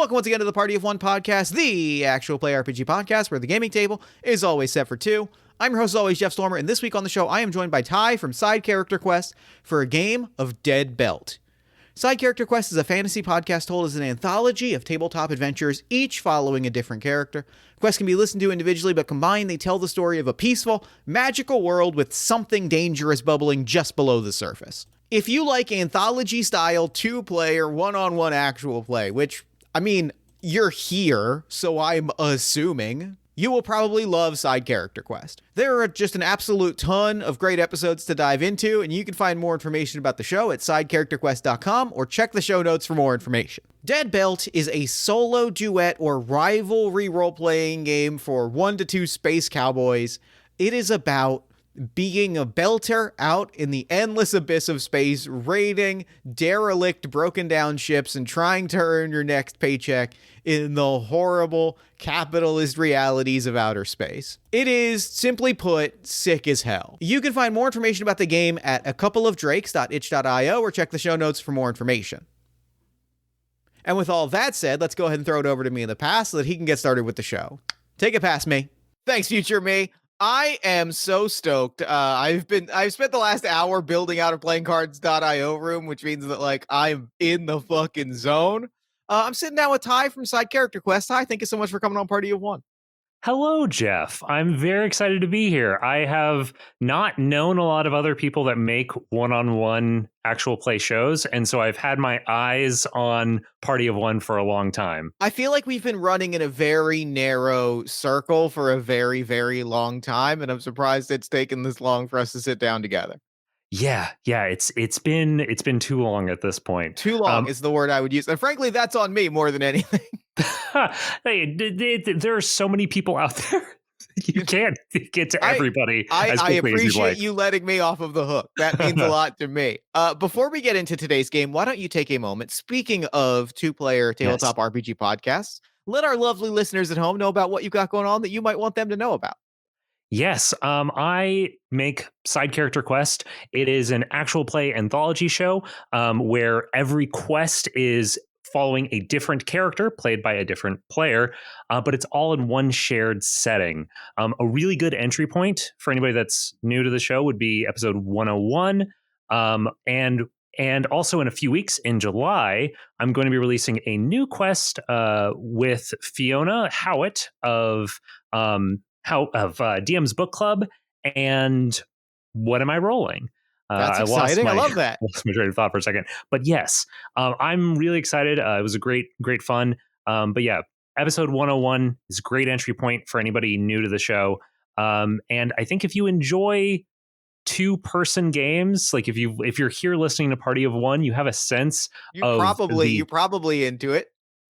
Welcome once again to the Party of One podcast, the actual play RPG podcast where the gaming table is always set for two. I'm your host as always, Jeff Stormer, and this week on the show I am joined by Ty from Side Character Quest for a game of Dead Belt. Side Character Quest is a fantasy podcast told as an anthology of tabletop adventures, each following a different character. Quests can be listened to individually, but combined they tell the story of a peaceful, magical world with something dangerous bubbling just below the surface. If you like anthology-style two-player, one-on-one actual play, which, I mean, you're here, so I'm assuming, you will probably love Side Character Quest. There are just an absolute ton of great episodes to dive into, and you can find more information about the show at sidecharacterquest.com or check the show notes for more information. Dead Belt is a solo, duet, or rivalry role-playing game for 1 to 2 space cowboys. It is about being a belter out in the endless abyss of space, raiding derelict, broken down ships and trying to earn your next paycheck in the horrible capitalist realities of outer space. It is, simply put, sick as hell. You can find more information about the game at acoupleofdrakes.itch.io or check the show notes for more information. And with all that said, let's go ahead and throw it over to me in the past so that he can get started with the show. Take it past me. Thanks, future me. I am so stoked. I've spent the last hour building out a playingcards.io room, which means that like I'm in the fucking zone. I'm sitting down with Ty from Side Character Quest. Ty, thank you so much for coming on Party of One. Hello, Jeff. I'm very excited to be here. I have not known a lot of other people that make one-on-one actual play shows, and so I've had my eyes on Party of One for a long time. I feel like we've been running in a very narrow circle for a very, very long time, and I'm surprised it's taken this long for us to sit down together. Yeah, it's been too long at this point. Too long is the word I would use, and frankly, that's on me more than anything. Hey, there are so many people out there. You can't get to everybody. I appreciate you letting me off of the hook. That means a lot to me. Before we get into today's game, why don't you take a moment? Speaking of two-player tabletop RPG podcasts, let our lovely listeners at home know about what you got going on that you might want them to know about. Yes, I make Side Character Quest. It is an actual play anthology show where every quest is following a different character played by a different player, but it's all in one shared setting. A really good entry point for anybody that's new to the show would be episode 101. And also in a few weeks in July, I'm going to be releasing a new quest with Fiona Howitt of DM's Book Club and What Am I Rolling? That's exciting. I love that. Lost my train of thought for a second. But yes, I'm really excited. It was a great fun. But yeah, episode 101 is a great entry point for anybody new to the show. And I think if you enjoy two-person games, like if you're here listening to Party of One, you have a sense you're probably into it.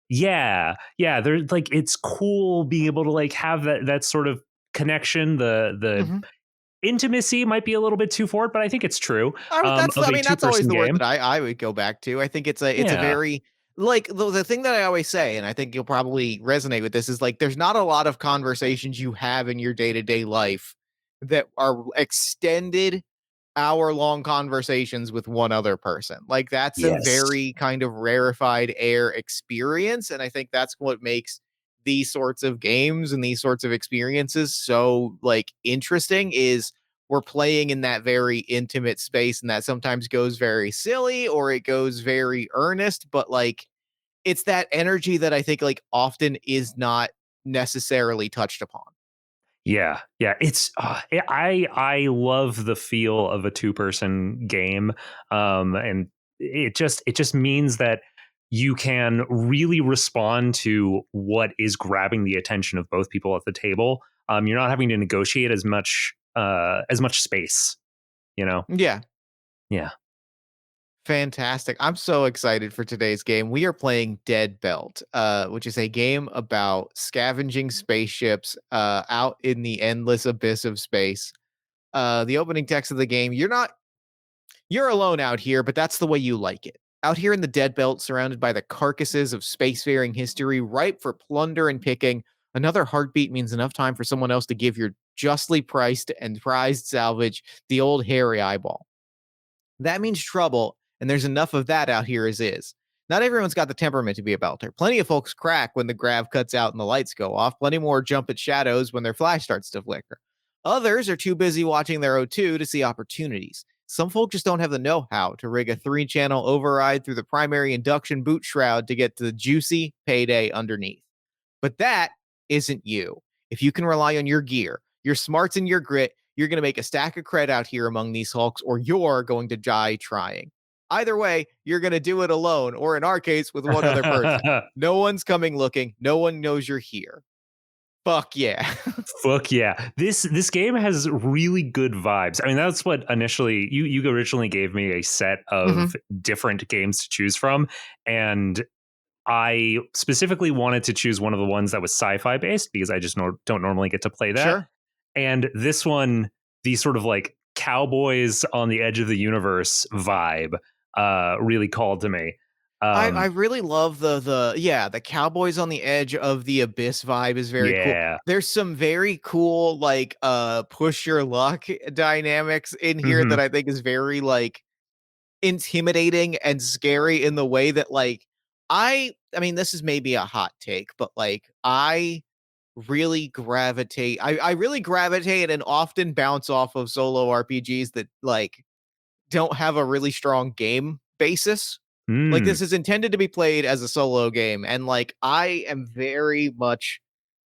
Yeah. They're like, it's cool being able to like have that sort of connection. The intimacy might be a little bit too forward, but I think it's true. That's always the word that I would go back to. I think it's a very like the thing that I always say, and I think you'll probably resonate with this, is like there's not a lot of conversations you have in your day-to-day life that are extended hour-long conversations with one other person. Like that's a very kind of rarefied air experience, and I think that's what makes these sorts of games and these sorts of experiences so like interesting is we're playing in that very intimate space, and that sometimes goes very silly or it goes very earnest, but like it's that energy that I think like often is not necessarily touched upon. Yeah. It's I love the feel of a two-person game, and it just means that you can really respond to what is grabbing the attention of both people at the table. You're not having to negotiate as much space, you know? Yeah. Yeah. Fantastic. I'm so excited for today's game. We are playing Dead Belt, which is a game about scavenging spaceships out in the endless abyss of space. The opening text of the game, you're alone out here, but that's the way you like it. Out here in the Dead Belt, surrounded by the carcasses of spacefaring history, ripe for plunder and picking, another heartbeat means enough time for someone else to give your justly priced and prized salvage the old hairy eyeball. That means trouble, and there's enough of that out here as is. Not everyone's got the temperament to be a belter. Plenty of folks crack when the grav cuts out and the lights go off. Plenty more jump at shadows when their flash starts to flicker. Others are too busy watching their O2 to see opportunities. Some folk just don't have the know-how to rig a 3-channel override through the primary induction boot shroud to get to the juicy payday underneath. But that isn't you. If you can rely on your gear, your smarts, and your grit, you're going to make a stack of cred out here among these hulks, or you're going to die trying. Either way, you're going to do it alone, or in our case, with one other person. No one's coming looking. No one knows you're here. Fuck yeah. Fuck yeah. This game has really good vibes. I mean, that's what initially you originally gave me a set of different games to choose from, and I specifically wanted to choose one of the ones that was sci-fi based because I just don't normally get to play that. Sure. And this one, the sort of like cowboys on the edge of the universe vibe, really called to me. I really love the cowboys on the edge of the abyss vibe is very cool. There's some very cool like push your luck dynamics in here that I think is very like intimidating and scary in the way that like I mean this is maybe a hot take, but like I really gravitate I really gravitate and often bounce off of solo RPGs that like don't have a really strong game basis. Like this is intended to be played as a solo game, and like I am very much,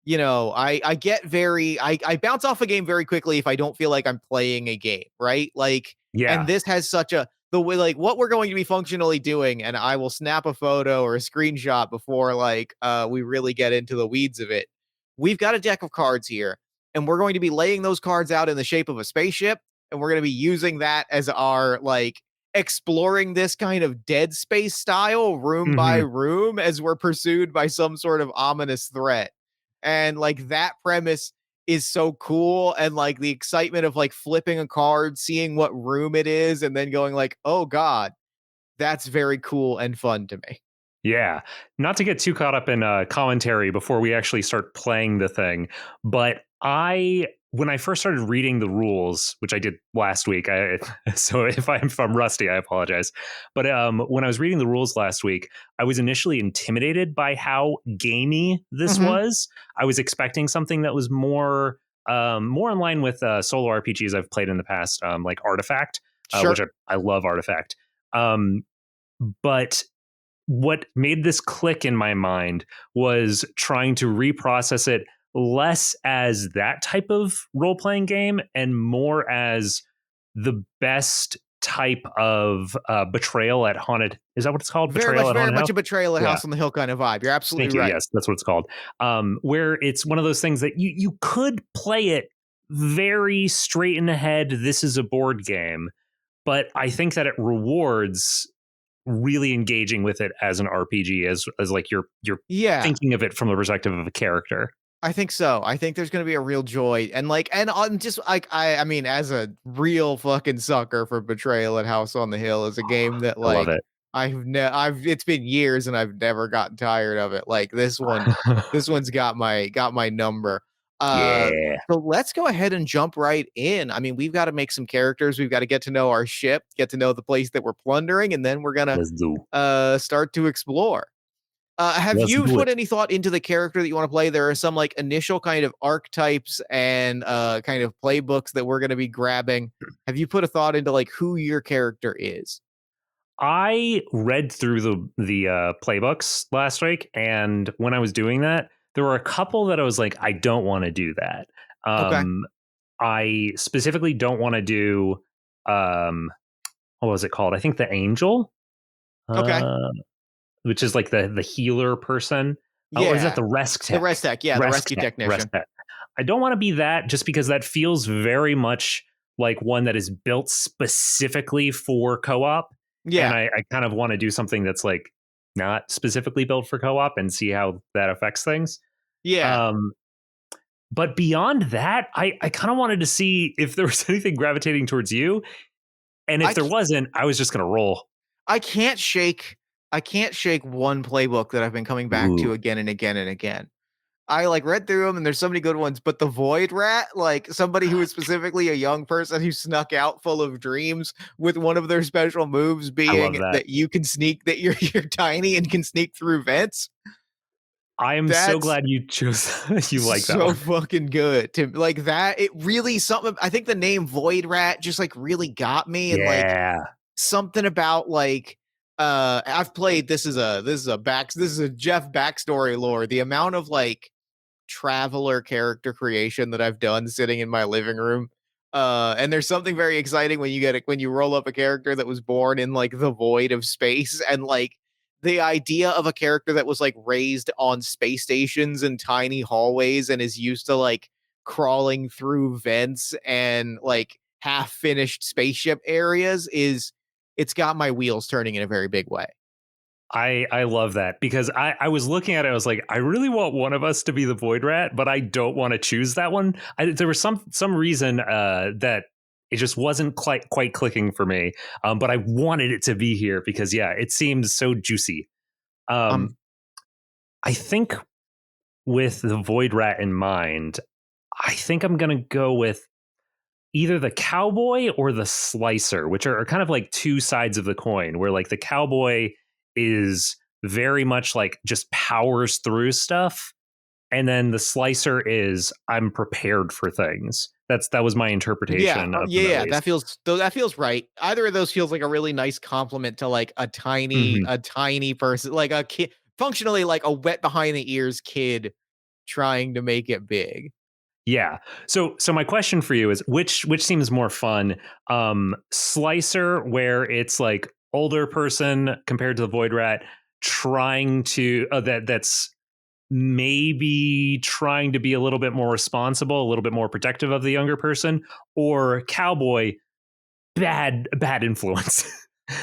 you know, I get very I bounce off a game very quickly if I don't feel like I'm playing a game, right? Like, and this has such a the way like what we're going to be functionally doing, and I will snap a photo or a screenshot before like we really get into the weeds of it. We've got a deck of cards here, and we're going to be laying those cards out in the shape of a spaceship, and we're going to be using that as our like exploring this kind of Dead Space style room by room as we're pursued by some sort of ominous threat. And like that premise is so cool, and like the excitement of like flipping a card, seeing what room it is, and then going like, oh god, that's very cool and fun to me. Yeah, not to get too caught up in commentary before we actually start playing the thing, but when I first started reading the rules, which I did last week, so if I'm rusty, I apologize. But when I was reading the rules last week, I was initially intimidated by how gamey this was. I was expecting something that was more in line with solo RPGs I've played in the past, like Artifact, which I love Artifact. But what made this click in my mind was trying to reprocess it less as that type of role-playing game and more as the best type of betrayal at haunted. Is that what it's called? Very much a betrayal at House on the Hill kind of vibe. You're absolutely right. Yes, that's what it's called. Where it's one of those things that you could play it very straight in the head. This is a board game, but I think that it rewards really engaging with it as an RPG, as like you're thinking of it from the perspective of a character. I think so. I think there's going to be a real joy, and like, and on just like I mean, as a real fucking sucker for Betrayal at House on the Hill is a game that like I love it. I've it's been years and I've never gotten tired of it. Like this one's got my number. So let's go ahead and jump right in. I mean, we've got to make some characters. We've got to get to know our ship, get to know the place that we're plundering, and then we're gonna start to explore. Have you put any thought into the character that you want to play? There are some like initial kind of archetypes and kind of playbooks that we're going to be grabbing. Have you put a thought into like who your character is? I read through the playbooks last week, and when I was doing that, there were a couple that I was like, I don't want to do that. I specifically don't want to do what was it called? I think the Angel. Which is like the healer person. Or is that the Resc Tech? The Resc Tech, the rescue technician. I don't want to be that just because that feels very much like one that is built specifically for co-op. Yeah. And I kind of want to do something that's like not specifically built for co-op and see how that affects things. Yeah. But beyond that, I kind of wanted to see if there was anything gravitating towards you. And if there wasn't, I was just going to roll. I can't shake one playbook that I've been coming back to again and again and again. I like read through them and there's so many good ones, but the Void Rat, like somebody who is specifically a young person who snuck out full of dreams with one of their special moves I love being that. that you can sneak, that you're tiny and can sneak through vents. I am so That's glad you chose. You like that so one. fucking good to like that. It really something. I think the name Void Rat just like really got me, and like Yeah. something about like I've played. This is a Jeff backstory lore. The amount of like traveler character creation that I've done sitting in my living room. And there's something very exciting when when you roll up a character that was born in like the void of space, and like the idea of a character that was like raised on space stations and tiny hallways and is used to like crawling through vents and like half finished spaceship areas is it's got my wheels turning in a very big way. I love that because I was looking at it. I was like, I really want one of us to be the Void Rat, but I don't want to choose that one. There was some reason that it just wasn't quite clicking for me. But I wanted it to be here because yeah, it seems so juicy. Um I think with the Void Rat in mind, I think I'm gonna go with either the cowboy or the slicer, which are kind of like two sides of the coin, where like the cowboy is very much like just powers through stuff. And then the slicer is I'm prepared for things. That was my interpretation of them at yeah, least. that feels right. Either of those feels like a really nice compliment to like Mhm. a tiny person, like a kid, functionally like a wet behind the ears kid trying to make it big. Yeah. So my question for you is which seems more fun? Slicer, where it's like older person compared to the Void Rat trying to that's maybe trying to be a little bit more responsible, a little bit more protective of the younger person, or cowboy, bad influence.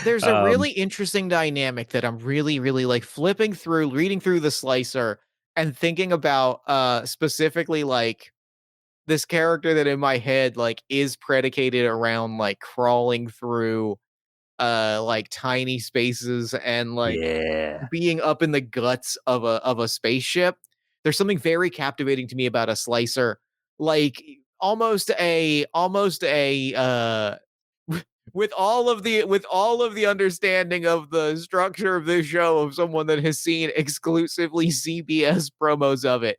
There's a um, really interesting dynamic that I'm really like flipping through, reading through the slicer and thinking about specifically like this character that in my head like is predicated around like crawling through like tiny spaces and like yeah, being up in the guts of a spaceship. There's something very captivating to me about a slicer, like almost a with all of the understanding of the structure of this show of someone that has seen exclusively CBS promos of it.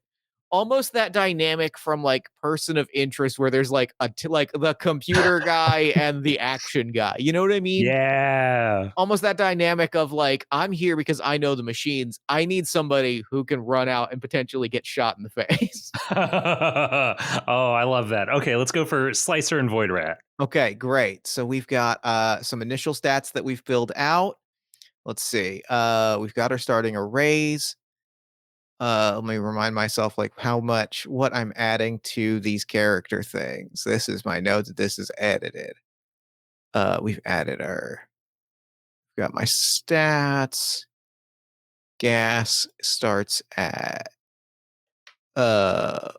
Almost that dynamic from like Person of Interest where there's like like the computer guy and the action guy. You know what I mean? yeah. Almost that dynamic of like, I'm here because I know the machines. I need somebody who can run out and potentially get shot in the face. Oh, I love that. Okay, let's go for Slicer and Void Rat. Okay, great. So we've got some initial stats that we've filled out. Let's see. We've got our starting arrays. Let me remind myself like what I'm adding to these character things. This is my notes. This is edited. We've added got my stats. Gas starts at uh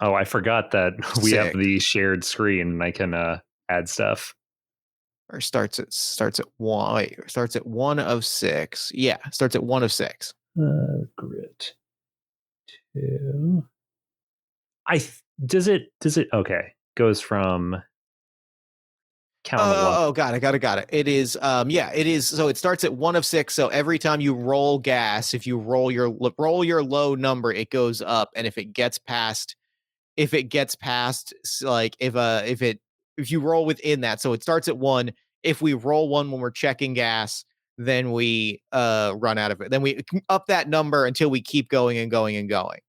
Oh, I forgot that we have 6 the shared screen and I can add stuff. or starts at 1. Wait, starts at 1 of 6. Yeah, starts at 1 of 6. Grit 2. Does it okay. Goes from count on the one. Got it. It is yeah, it is so it starts at 1 of 6, so every time you roll gas, if you roll your low number, it goes up, and if it gets past like if you roll within that, so it starts at 1. If we roll 1 when we're checking gas, then we run out of it. Then we up that number until we keep going and going and going.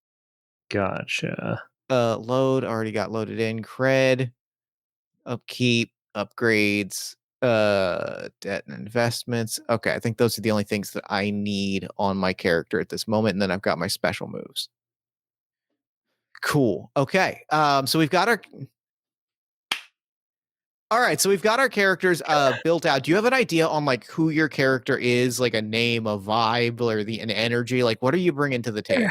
Gotcha. Load already got loaded in. Cred, upkeep, upgrades, debt and investments. Okay, I think those are the only things that I need on my character at this moment, and then I've got my special moves. Cool. Okay. So we've got our All right, so we've got our characters built out. Do you have an idea on like who your character is, like a name, a vibe, or an energy? Like, what are you bringing to the table?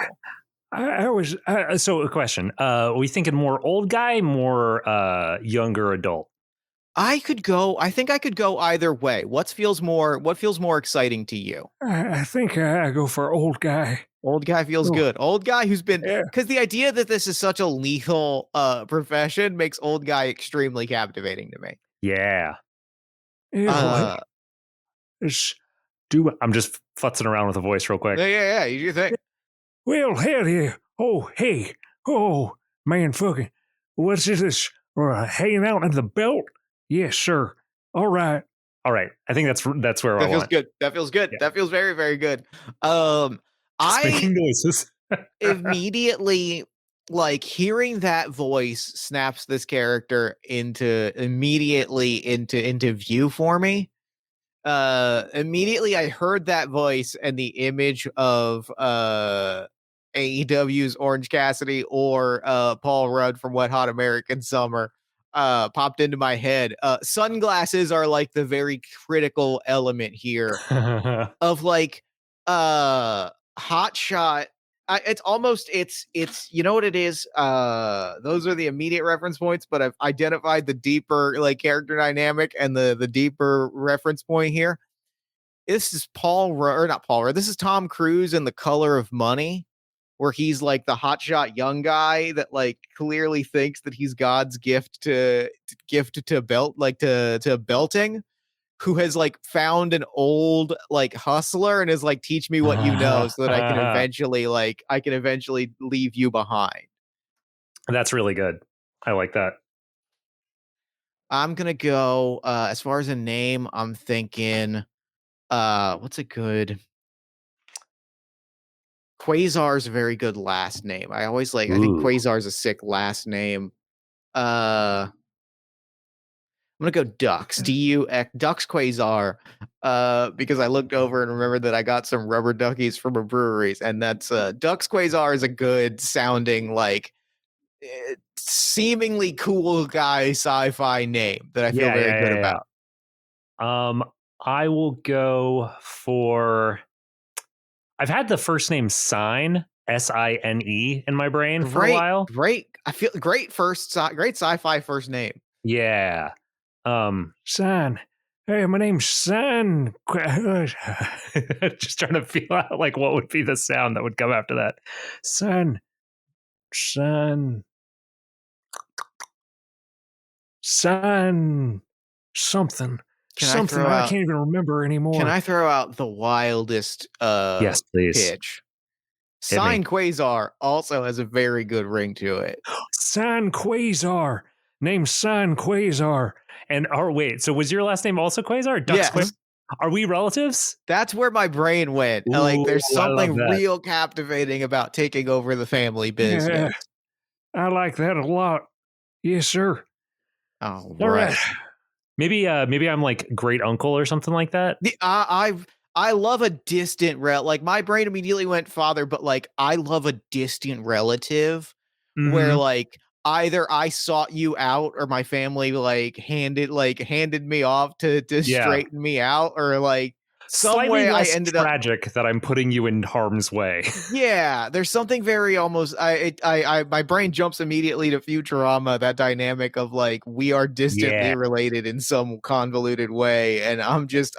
I was so a question. Are we thinking more old guy, more younger adult? I think I could go either way. What feels more exciting to you? I think I go for old guy. Old guy feels Oh, good. Old guy who's been, yeah. because the idea that this is such a lethal profession makes old guy extremely captivating to me. Yeah. Yeah, Uh it's, I'm just futzing around with the voice real quick. yeah, you think? well, hell yeah. Oh, hey. Oh, man, fucking. What's this? Hanging out in the belt? Yes, sir. All right. All right. I think that's where I That feels want. good. That feels good. Yeah. That feels very, very good. Just I making noises. immediately like hearing that voice snaps this character immediately into view for me. Immediately I heard that voice and the image of AEW's Orange Cassidy or Paul Rudd from Wet Hot American Summer popped into my head. Sunglasses are like the very critical element here of like hot shot. It's almost it's you know what it is. Those are the immediate reference points, but I've identified the deeper like character dynamic and the deeper reference point here. This is not Paul Rudd. This is Tom Cruise in The Color of Money, where he's like the hotshot young guy that like clearly thinks that he's God's gift to belt like to belting, who has like found an old like hustler and is like, teach me what you know so that I can eventually leave you behind. That's really good. I like that. I'm gonna go as far as a name, I'm thinking what's a good Quasar's a very good last name. I think Ooh. Quasar's a sick last name. I'm gonna go Ducks. DUX Ducks Quasar. Because I looked over and remembered that I got some rubber duckies from a breweries, and that's Ducks Quasar is a good sounding like seemingly cool guy sci-fi name that I feel Yeah, very yeah, good yeah, about. yeah. I will go for. I've had the first name Sign, Sine, in my brain for a while. Great. I feel great sci-fi first name. Yeah. Son. Hey, my name's Son. Just trying to feel out like what would be the sound that would come after that. Son. Son. Son. Something. Something I can't even remember anymore. Can I throw out the wildest Yes, please. pitch? Sign Quasar also has a very good ring to it. Sign Quasar. Name's Sign Quasar. And wait, so was your last name also Quasar? Yes. Quasar? Are we relatives? That's where my brain went. Ooh, like there's something I love that. real captivating about taking over the family business. Yeah, I like that a lot. Yes, sir. Oh, All right. Maybe I'm like great uncle or something like that. I love a distant like my brain immediately went father, but like I love a distant relative where like either I sought you out or my family handed me off to straighten me out, or like some slightly way less I ended tragic that I'm putting you in harm's way. Yeah, there's something very almost I my brain jumps immediately to Futurama, that dynamic of like we are distantly related in some convoluted way, and I'm just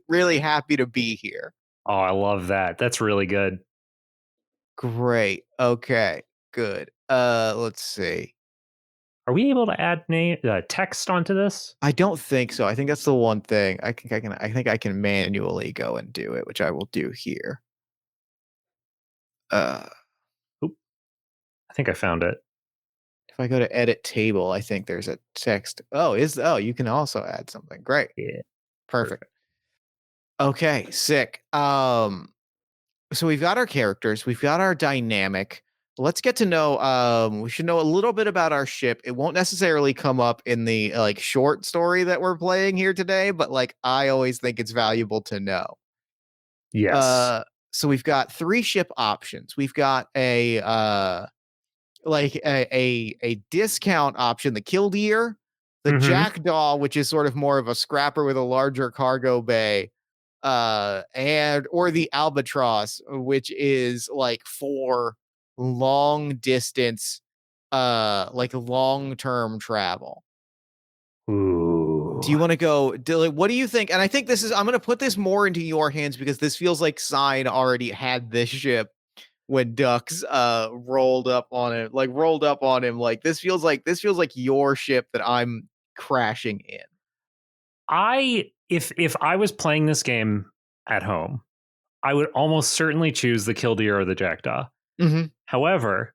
really happy to be here. Oh, I love that. That's really good. Great. Okay. Good. Let's see. Are we able to add text onto this? I don't think so. I think that's the one thing. I think I can manually go and do it, which I will do here. Oop. I think I found it. If I go to edit table, I think there's a text. You can also add something. Great. Yeah. Perfect. Okay, sick. So we've got our characters, we've got our dynamic. Let's get to know we should know a little bit about our ship. It won't necessarily come up in the like short story that we're playing here today, but like I always think it's valuable to know. Yes. So we've got 3 ship options. We've got a a discount option, the Killdeer, the Jackdaw, which is sort of more of a scrapper with a larger cargo bay, or the Albatross, which is like for long distance, like long-term travel. Ooh. Do you want to go? What do you think? And I think I'm going to put this more into your hands because this feels like Sign already had this ship when Dux rolled up on him. Like this feels like your ship that I'm crashing in. If I was playing this game at home, I would almost certainly choose the Killdeer or the Jackdaw. Mm-hmm. However,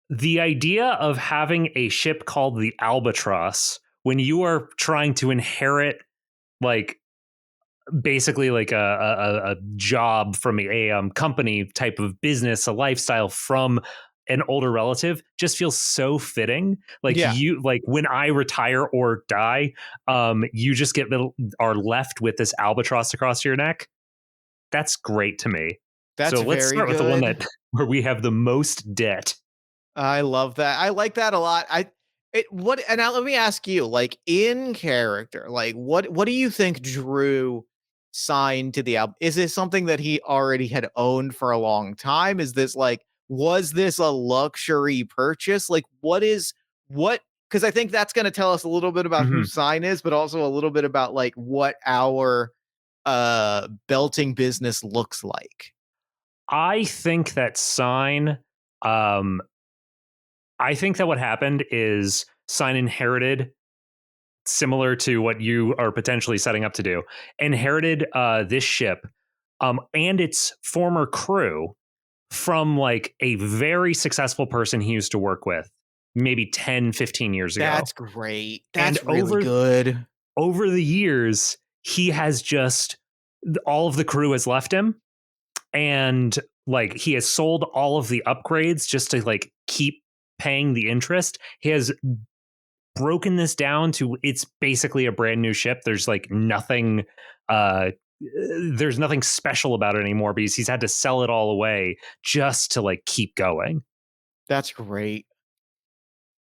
the idea of having a ship called the Albatross when you are trying to inherit like basically like a job from a company type of business, a lifestyle from an older relative just feels so fitting. Like you, like when I retire or die, you just are left with this albatross across your neck. That's great to me. That's so let's start with the one where we have the most debt. I love that. I like that a lot. And now let me ask you, like in character, like what do you think drew Sign to the album? Is this something that he already had owned for a long time? Is this like, was this a luxury purchase? Like because I think that's going to tell us a little bit about who Sign is, but also a little bit about like what our belting business looks like. I think that Sign, I think that what happened is Sign inherited, similar to what you are potentially setting up to do, inherited this ship and its former crew from like a very successful person he used to work with maybe 10, 15 years ago. That's great. That's really good. Over the years, he has just, all of the crew has left him. And like he has sold all of the upgrades just to like keep paying the interest. He has broken this down to it's basically a brand new ship. There's like nothing there's nothing special about it anymore because he's had to sell it all away just to like keep going. That's great.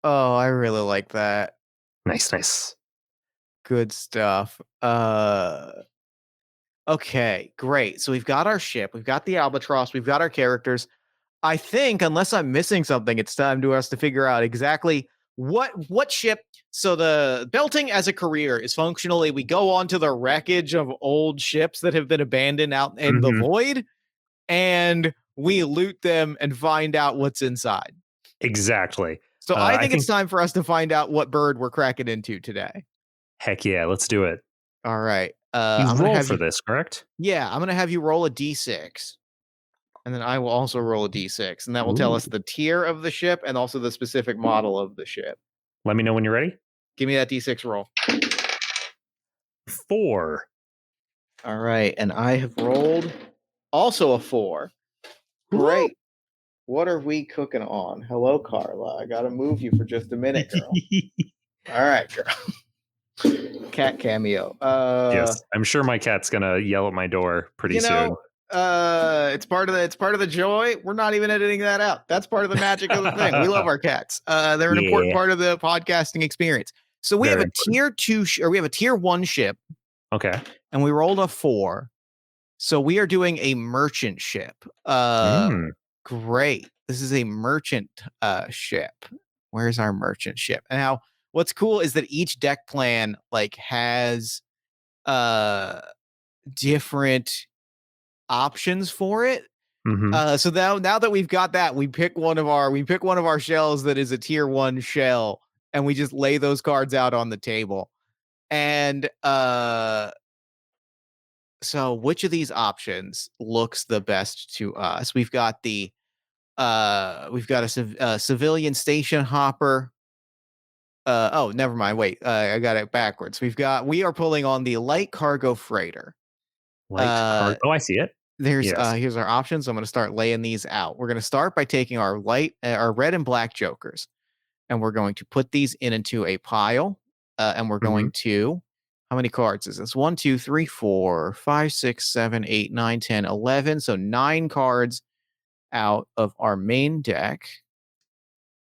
Oh, I really like that. Nice. Good stuff. Okay, great. So we've got our ship, we've got the Albatross, we've got our characters. I think, unless I'm missing something, it's time to us to figure out exactly what ship. So the belting as a career is functionally we go onto the wreckage of old ships that have been abandoned out in the void, and we loot them and find out what's inside. Exactly. So I think it's time for us to find out what bird we're cracking into today. Heck yeah, let's do it. All right. I'm gonna roll for this, correct? Yeah, I'm gonna have you roll a d6. And then I will also roll a d6, and that will tell us the tier of the ship and also the specific model of the ship. Let me know when you're ready. Give me that d6 roll. 4. All right, and I have rolled also a 4. Great. What are we cooking on? Hello, Carla. I gotta move you for just a minute, girl. All right, girl. Cat cameo. Yes, I'm sure my cat's gonna yell at my door pretty soon. It's part of the joy. We're not even editing that out. That's part of the magic of the thing. We love our cats. They're an important part of the podcasting experience. So we have a tier 2 or we have a tier 1 ship. Okay. And we rolled a 4. So we are doing a merchant ship. Great. This is a merchant ship. Where's our merchant ship? And now what's cool is that each deck plan like has different options for it. So now that we've got that, we pick one of our shells that is a tier 1 shell, and we just lay those cards out on the table. And so which of these options looks the best to us? We've got a civilian station hopper. Oh, never mind. Wait, I got it backwards. We are pulling on the light cargo freighter. Oh, I see it. Here's our options. I'm going to start laying these out. We're going to start by taking our red and black jokers, and we're going to put these into a pile. And we're going to, how many cards is this? 1, 2, 3, 4, 5, 6, 7, 8, 9, 10, 11. So 9 cards out of our main deck.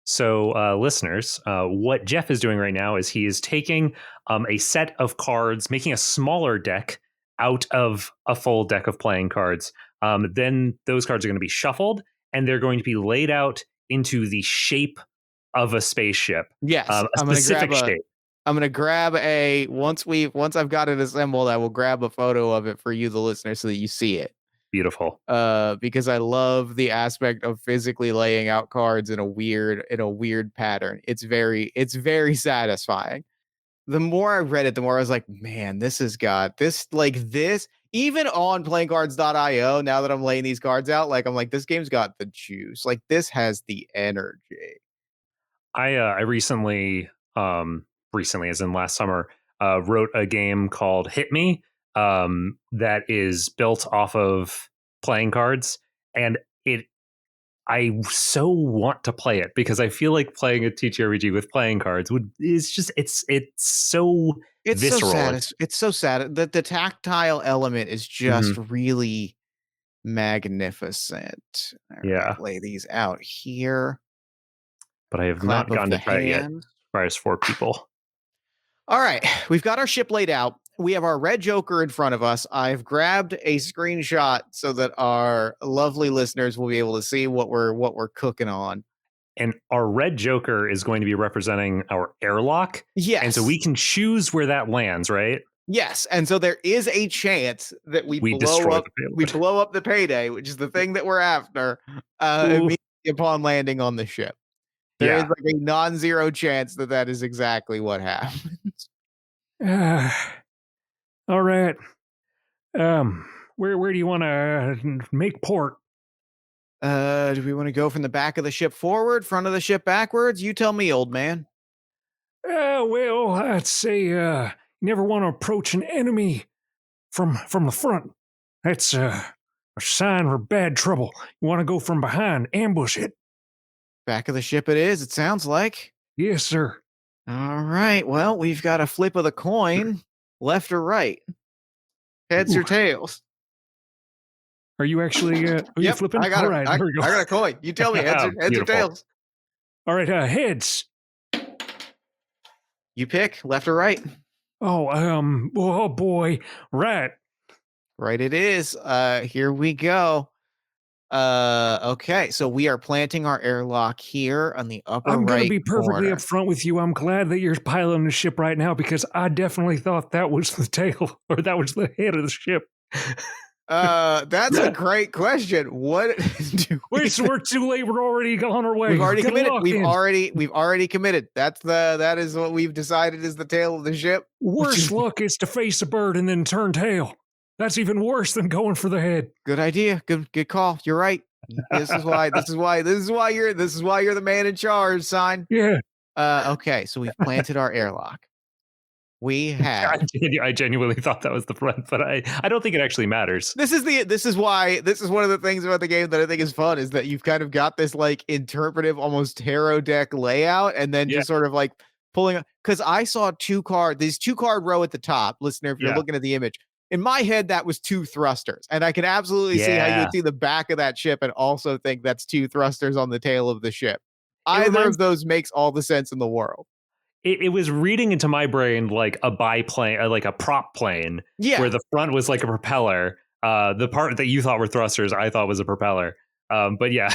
So, listeners, what Jeff is doing right now is he is taking a set of cards, making a smaller deck out of a full deck of playing cards. Then those cards are going to be shuffled, and they're going to be laid out into the shape of a spaceship. Yes, a specific shape. I'm gonna grab once I've got it assembled, I will grab a photo of it for you, the listener, so that you see it. Beautiful. Because I love the aspect of physically laying out cards in a weird pattern. It's very satisfying. The more I read it, the more I was like, man, this has got this even on playingcards.io. Now that I'm laying these cards out, like I'm like, this game's got the juice. Like this has the energy. I recently, as in last summer, wrote a game called Hit Me, that is built off of playing cards, and I so want to play it because I feel like playing a TTRPG with playing cards it's so It's visceral. It's so sad. The tactile element is just really magnificent. All right, lay these out here. But I have not gotten to try it yet. Requires 4 people. All right, we've got our ship laid out. We have our red Joker in front of us. I've grabbed a screenshot so that our lovely listeners will be able to see what we're cooking on. And our red Joker is going to be representing our airlock. Yes. And so we can choose where that lands, right? Yes. And so there is a chance that we blow up the payday, which is the thing that we're after, immediately upon landing on the ship. There is like a non-zero chance that is exactly what happens. All right. Where do you want to make port? Do we want to go from the back of the ship forward, front of the ship backwards? You tell me, old man. Well, I'd say you never want to approach an enemy from the front. That's a sign for bad trouble. You want to go from behind, ambush it. Back of the ship it is, it sounds like. Yes, sir. All right. Well, we've got a flip of the coin, left or right. Heads or tails? Are you actually you flipping? I got All right, I here we go. got a coin. You tell me, heads or tails? All right, heads. You pick, left or right? Oh boy, right. Right it is. Here we go. Okay, so we are planting our airlock here on the upper right corner. I'm going to be perfectly upfront with you. I'm glad that you're piloting the ship right now because I definitely thought that was the tail or that was the head of the ship. That's a great question. What do we're too late. We're already on our way. We've already committed. We've already committed. That is what we've decided is the tail of the ship. Worst luck is to face a bird and then turn tail. That's even worse than going for the head. Good idea. Good call. You're right. This is why you're the man in charge, son. Yeah. Okay, so we've planted our airlock. We have. I genuinely thought that was the front, but I don't think it actually matters. This is one of the things about the game that I think is fun is that you've kind of got this like interpretive, almost tarot deck layout, and then just sort of like pulling. Because I saw these 2-card row at the top. Listener, if you're looking at the image, in my head that was 2 thrusters, and I can absolutely see how you would see the back of that ship and also think that's 2 thrusters on the tail of the ship. Either of those makes all the sense in the world. It was reading into my brain like a biplane, like a prop plane, where the front was like a propeller. The part that you thought were thrusters, I thought was a propeller. But yeah,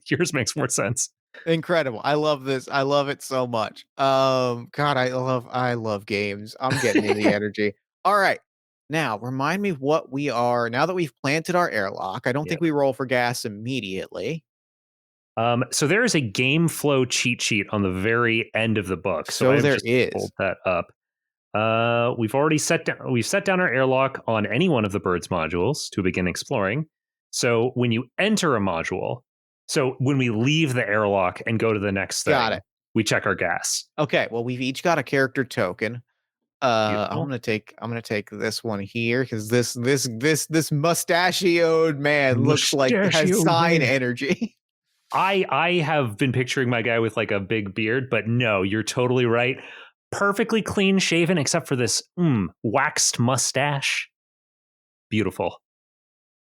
yours makes more sense. Incredible. I love this. I love it so much. God, I love games. I'm getting in the energy. All right. Now, remind me what we are. Now that we've planted our airlock, I don't think we roll for gas immediately. So there is a game flow cheat sheet on the very end of the book. So I've there just is. pulled that up. We've already set down our airlock on any one of the birds modules to begin exploring. So when you enter a module, so when we leave the airlock and go to the next thing, we check our gas. Okay, well we've each got a character token. I'm gonna take this one here because this mustachioed man looks like has sign energy. I have been picturing my guy with like a big beard, but no, you're totally right. Perfectly clean shaven except for this waxed mustache. Beautiful.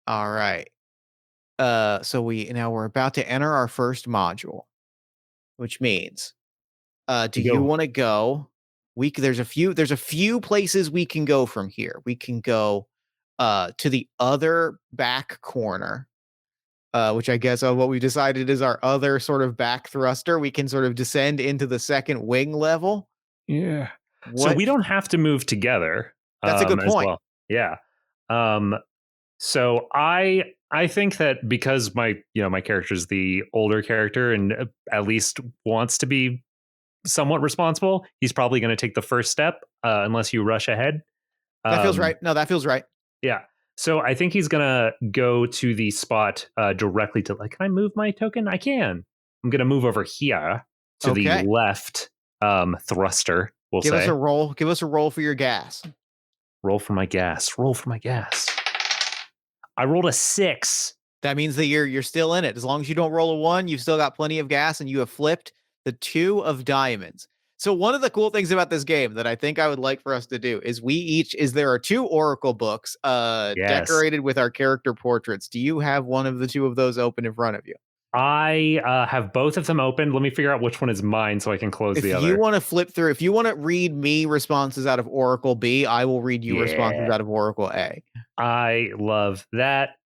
All right. So we're about to enter our first module, which means do you want to go? There's a few places we can go from here. We can go to the other back corner. Which I guess what we decided is our other sort of back thruster. We can sort of descend into the second wing level Yeah. So What? we don't have to move together. That's a good as point. well. Yeah. So I think that because my character is the older character and at least wants to be somewhat responsible, he's probably going to take the first step unless you rush ahead. That feels Um, right. No, that feels right. yeah. So I think he's gonna go to the spot directly to like, can I move my token? I can. I'm gonna move over here to the Okay. left thruster. We'll Give us say a roll. Give us a roll for your gas. roll for my gas. Roll for my gas. I rolled a 6. That means that you're still in it. As long as you don't roll a 1, you've still got plenty of gas, and you have flipped the 2 of diamonds. So one of the cool things about this game that I think I would like for us to do is there are 2 oracle books Yes. decorated with our character portraits. Do you have one of the 2 of those open in front of you? I have both of them open. Let me figure out which one is mine so I can close the If other. you want to flip through, if you want to read me responses out of Oracle B, I will read you responses out of Oracle A. I love that.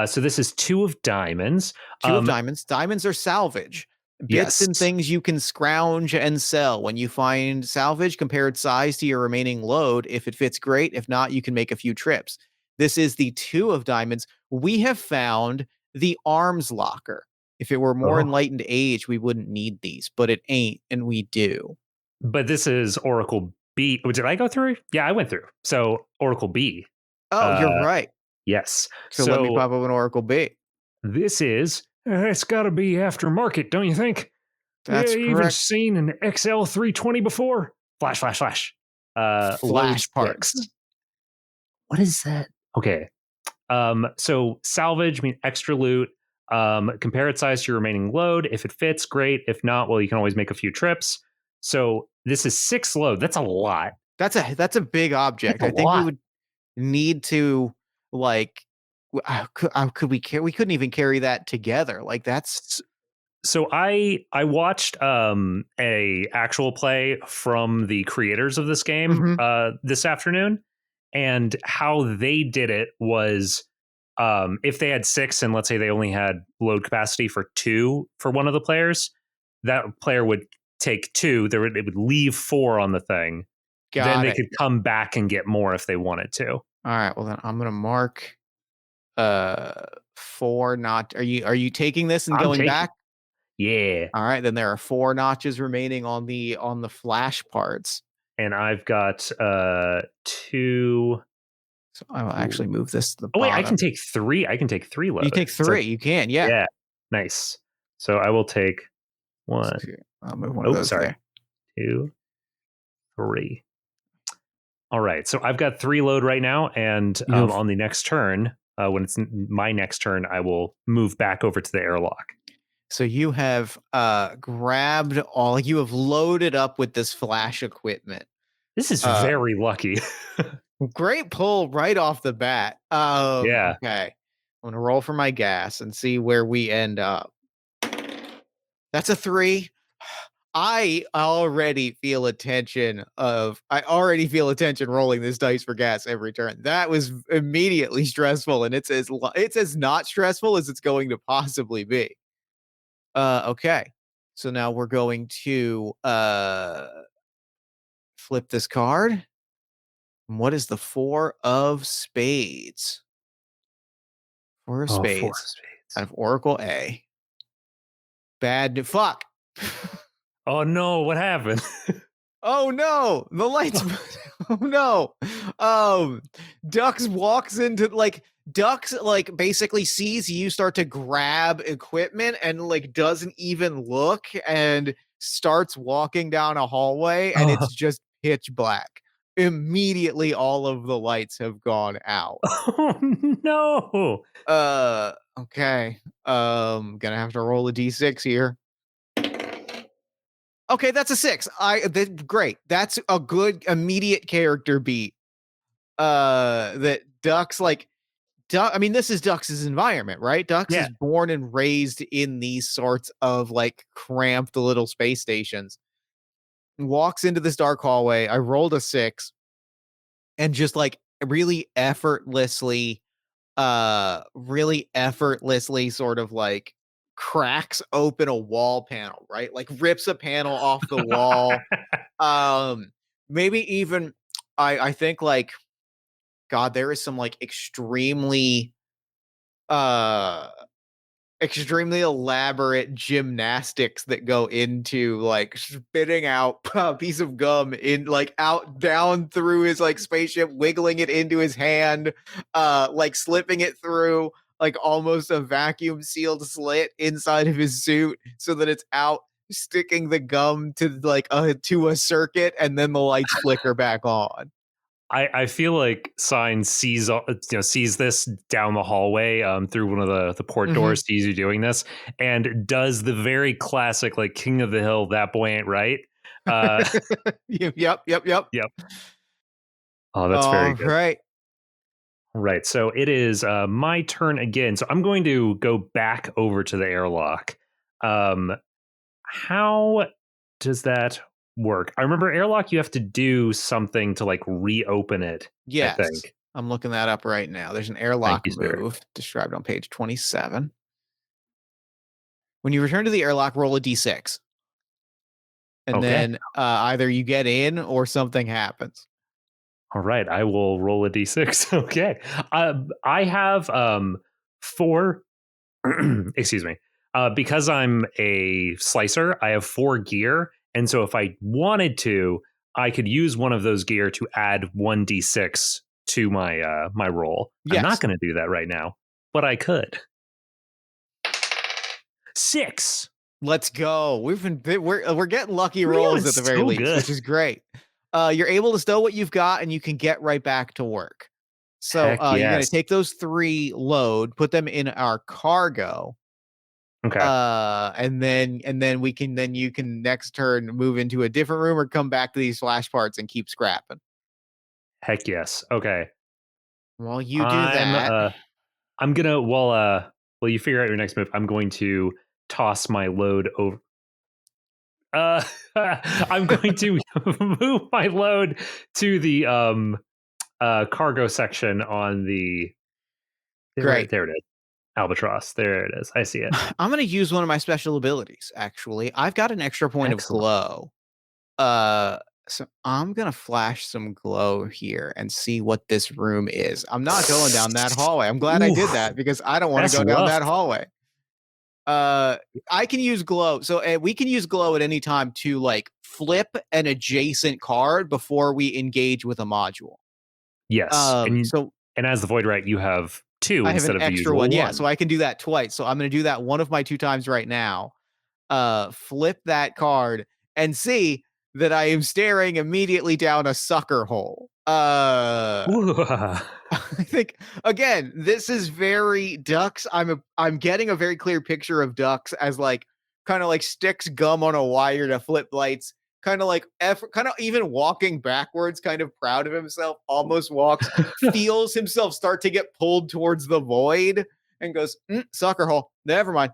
So this is 2 of diamonds. 2 of diamonds. Diamonds are salvage. Bits and Yes. things you can scrounge and sell. When you find salvage, compare its size to your remaining load. If it fits, great. If not, you can make a few trips. This is the 2 of diamonds. We have found the arms locker. If it were more Oh. enlightened age, we wouldn't need these, but it ain't, and we do. But this is Oracle B. Did I go through? Yeah, I went through. So Oracle B. Oh, you're right. Yes. So let me pop up an Oracle B. This is It's got to be aftermarket, don't you think? That's you even correct. seen an XL 320 before? flash. Flash Load parts. sticks. What is that? Okay. So salvage mean extra loot. Compare its size to your remaining load. If it fits, great. If not, well, you can always make a few trips. So this is 6 load. That's a lot. That's a big object. That's a I think we lot. would need to like could we carry? We couldn't even carry that together. Like that's So I watched a actual play from the creators of this game this afternoon, and how they did it was if they had 6 and let's say they only had load capacity for 2 for one of the players, that player would take 2. It would leave 4 on the thing. Then they could come back and get more if they wanted to. All right. Well, then I'm gonna mark 4 not. Are you taking this and I'm going taking- back? Yeah. All right. Then there are 4 notches remaining on the flash parts. And I've got 2. So I will actually move this to the Oh wait, bottom. I can take 3. I can take 3 loads. You take 3. You can. Yeah. Yeah. Nice. So I will take 1. I'll move one of those sorry. there. 2, 3. All right. So I've got 3 load right now, and on the next turn, when it's my next turn, I will move back over to the airlock. So you have grabbed all. You have loaded up with this flash equipment. This is very lucky. Great pull right off the bat. Yeah. Okay. I'm gonna roll for my gas and see where we end up. That's a 3. I already feel attention rolling this dice for gas every turn. That was immediately stressful, and it's as not stressful as it's going to possibly be. Okay. So now we're going to flip this card. What is the 4 of spades? 4 of spades. 4 of spades. Out of Oracle A. Fuck. Oh no, what happened? Oh no, the lights. Oh no. Dux walks into Dux basically sees you start to grab equipment and doesn't even look and starts walking down a hallway and it's just pitch black. Immediately all of the lights have gone out. Oh no. Okay. Gonna have to roll a d6 here. Okay, that's a 6. Great. That's a good immediate character beat. That Dux I mean, this is Dux's environment, right? Dux is born and raised in these sorts of cramped little space stations. Walks into this dark hallway. I rolled a 6 and just really effortlessly sort of cracks open a wall panel, right? Rips a panel off the wall. maybe even I think like God, there is some like uh extremely elaborate gymnastics that go into like spitting out a piece of gum in like out down through his like spaceship, wiggling it into his hand, like slipping it through like almost a vacuum sealed slit inside of his suit so that it's out, sticking the gum to like to a circuit, and then the lights flicker back on. I feel like Sign sees this down the hallway through one of the port doors, sees you doing this, and does the very classic like King of the Hill, that boy ain't right. Yep. Yep. Oh, that's very All good. right. Right. So it is my turn again. So I'm going to go back over to the airlock. How does that work? I remember airlock, you have to do something to like reopen it. Yes. I think. I'm looking that up right now. There's an airlock move described on page 27. When you return to the airlock, roll a d6. And then either you get in or something happens. All right, I will roll a d6. Okay. I have 4 excuse me. Because I'm a slicer, I have 4 gear, and so if I wanted to, I could use one of those gear to add 1d6 to my my roll. Yes. I'm not going to do that right now, but I could. 6. Let's go. We're getting lucky rolls at the very least, which is great. You're able to stow what you've got, and you can get right back to work. So you're going to take those 3 load, put them in our cargo. Okay. And then you can next turn move into a different room or come back to these flash parts and keep scrapping. Heck yes. Okay. While you do that, I'm gonna while you figure out your next move, I'm going to toss my load over. I'm going to move my load to the cargo section on the. Great. There it is. Albatross. There it is. I see it. I'm going to use one of my special abilities, actually. I've got an extra point of glow. So I'm going to flash some glow here and see what this room is. I'm not going down that hallway. I'm glad I did that because I don't want to go down that hallway. I can use glow. So we can use glow at any time to like flip an adjacent card before we engage with a module. Yes. And as the Void Rat, you have 2 I have instead an of the extra usual one. Yeah, so I can do that twice. So I'm going to do that one of my 2 times right now. Flip that card and see that I am staring immediately down a sucker hole. I think again, this is very Ducks. I'm getting a very clear picture of Ducks as like kind of like sticks gum on a wire to flip lights. Kind of like kind of even walking backwards, kind of proud of himself, almost walks, feels himself start to get pulled towards the void and goes, sucker hole, never mind.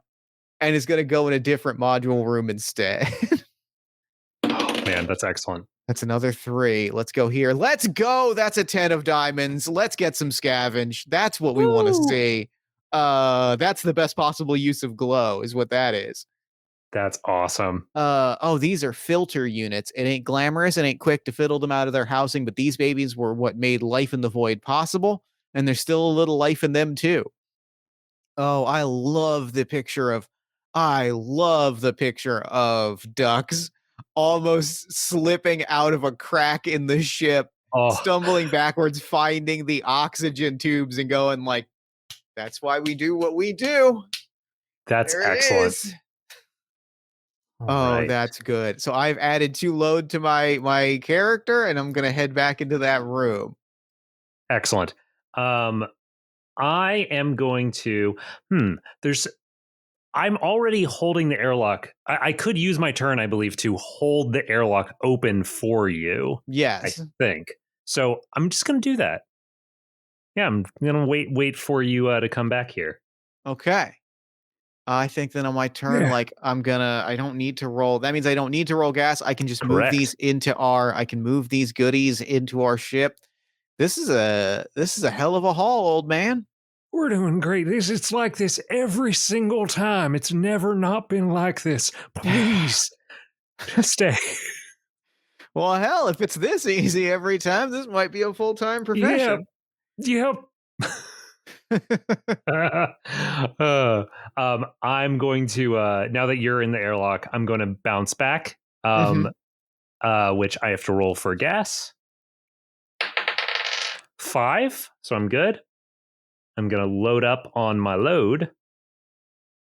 And is going to go in a different module room instead. Oh, man, that's excellent. That's another 3. Let's go here. Let's go. That's a 10 of diamonds. Let's get some scavenge. That's what we want to see. That's the best possible use of glow is what that is. That's awesome. These are filter units. It ain't glamorous. It ain't quick to fiddle them out of their housing, but these babies were what made life in the void possible. And there's still a little life in them too. Oh, I love the picture of Ducks almost slipping out of a crack in the ship, stumbling backwards, finding the oxygen tubes and going like, that's why we do what we do. That's excellent. Right. That's good. So I've added 2 load to my character, and I'm going to head back into that room. Excellent. I am going to. I'm already holding the airlock. I could use my turn, I believe, to hold the airlock open for you. Yes. I think. So I'm just going to do that. Yeah, I'm going to wait for you to come back here. Okay. I think then on my turn, I don't need to roll. That means I don't need to roll gas. I can just move these I can move these goodies into our ship. This is a hell of a haul, old man. We're doing great. It's like this every single time. It's never not been like this. Please stay. Well, hell, if it's this easy every time, this might be a full-time profession. Yep. I'm going to now that you're in the airlock, I'm going to bounce back. Which I have to roll for gas. 5, so I'm good. I'm gonna load up on my load.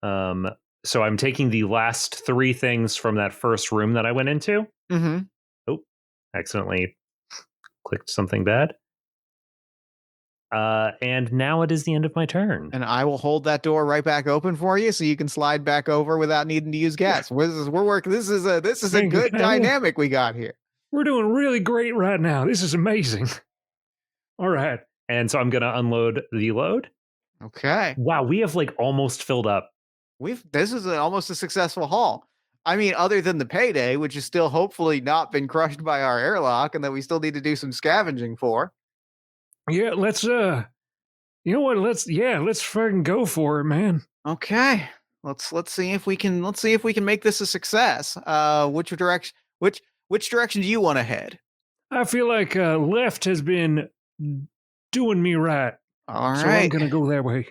So I'm taking the last 3 things from that first room that I went into. Oh, accidentally clicked something bad. And now it is the end of my turn. And I will hold that door right back open for you, so you can slide back over without needing to use gas. We're working. This is a Thank you, good Hannah. dynamic we got here. We're doing really great right now. This is amazing. All right. And so I'm gonna unload the load. Okay. Wow, we have like almost filled up. This is almost a successful haul. I mean, other than the payday, which is still hopefully not been crushed by our airlock, and that we still need to do some scavenging for. Yeah, let's you know what? Let's fucking go for it, man. Okay. Let's see if we can make this a success. Which direction do you want to head? I feel like left has been doing me right. All So right. I'm gonna go that way.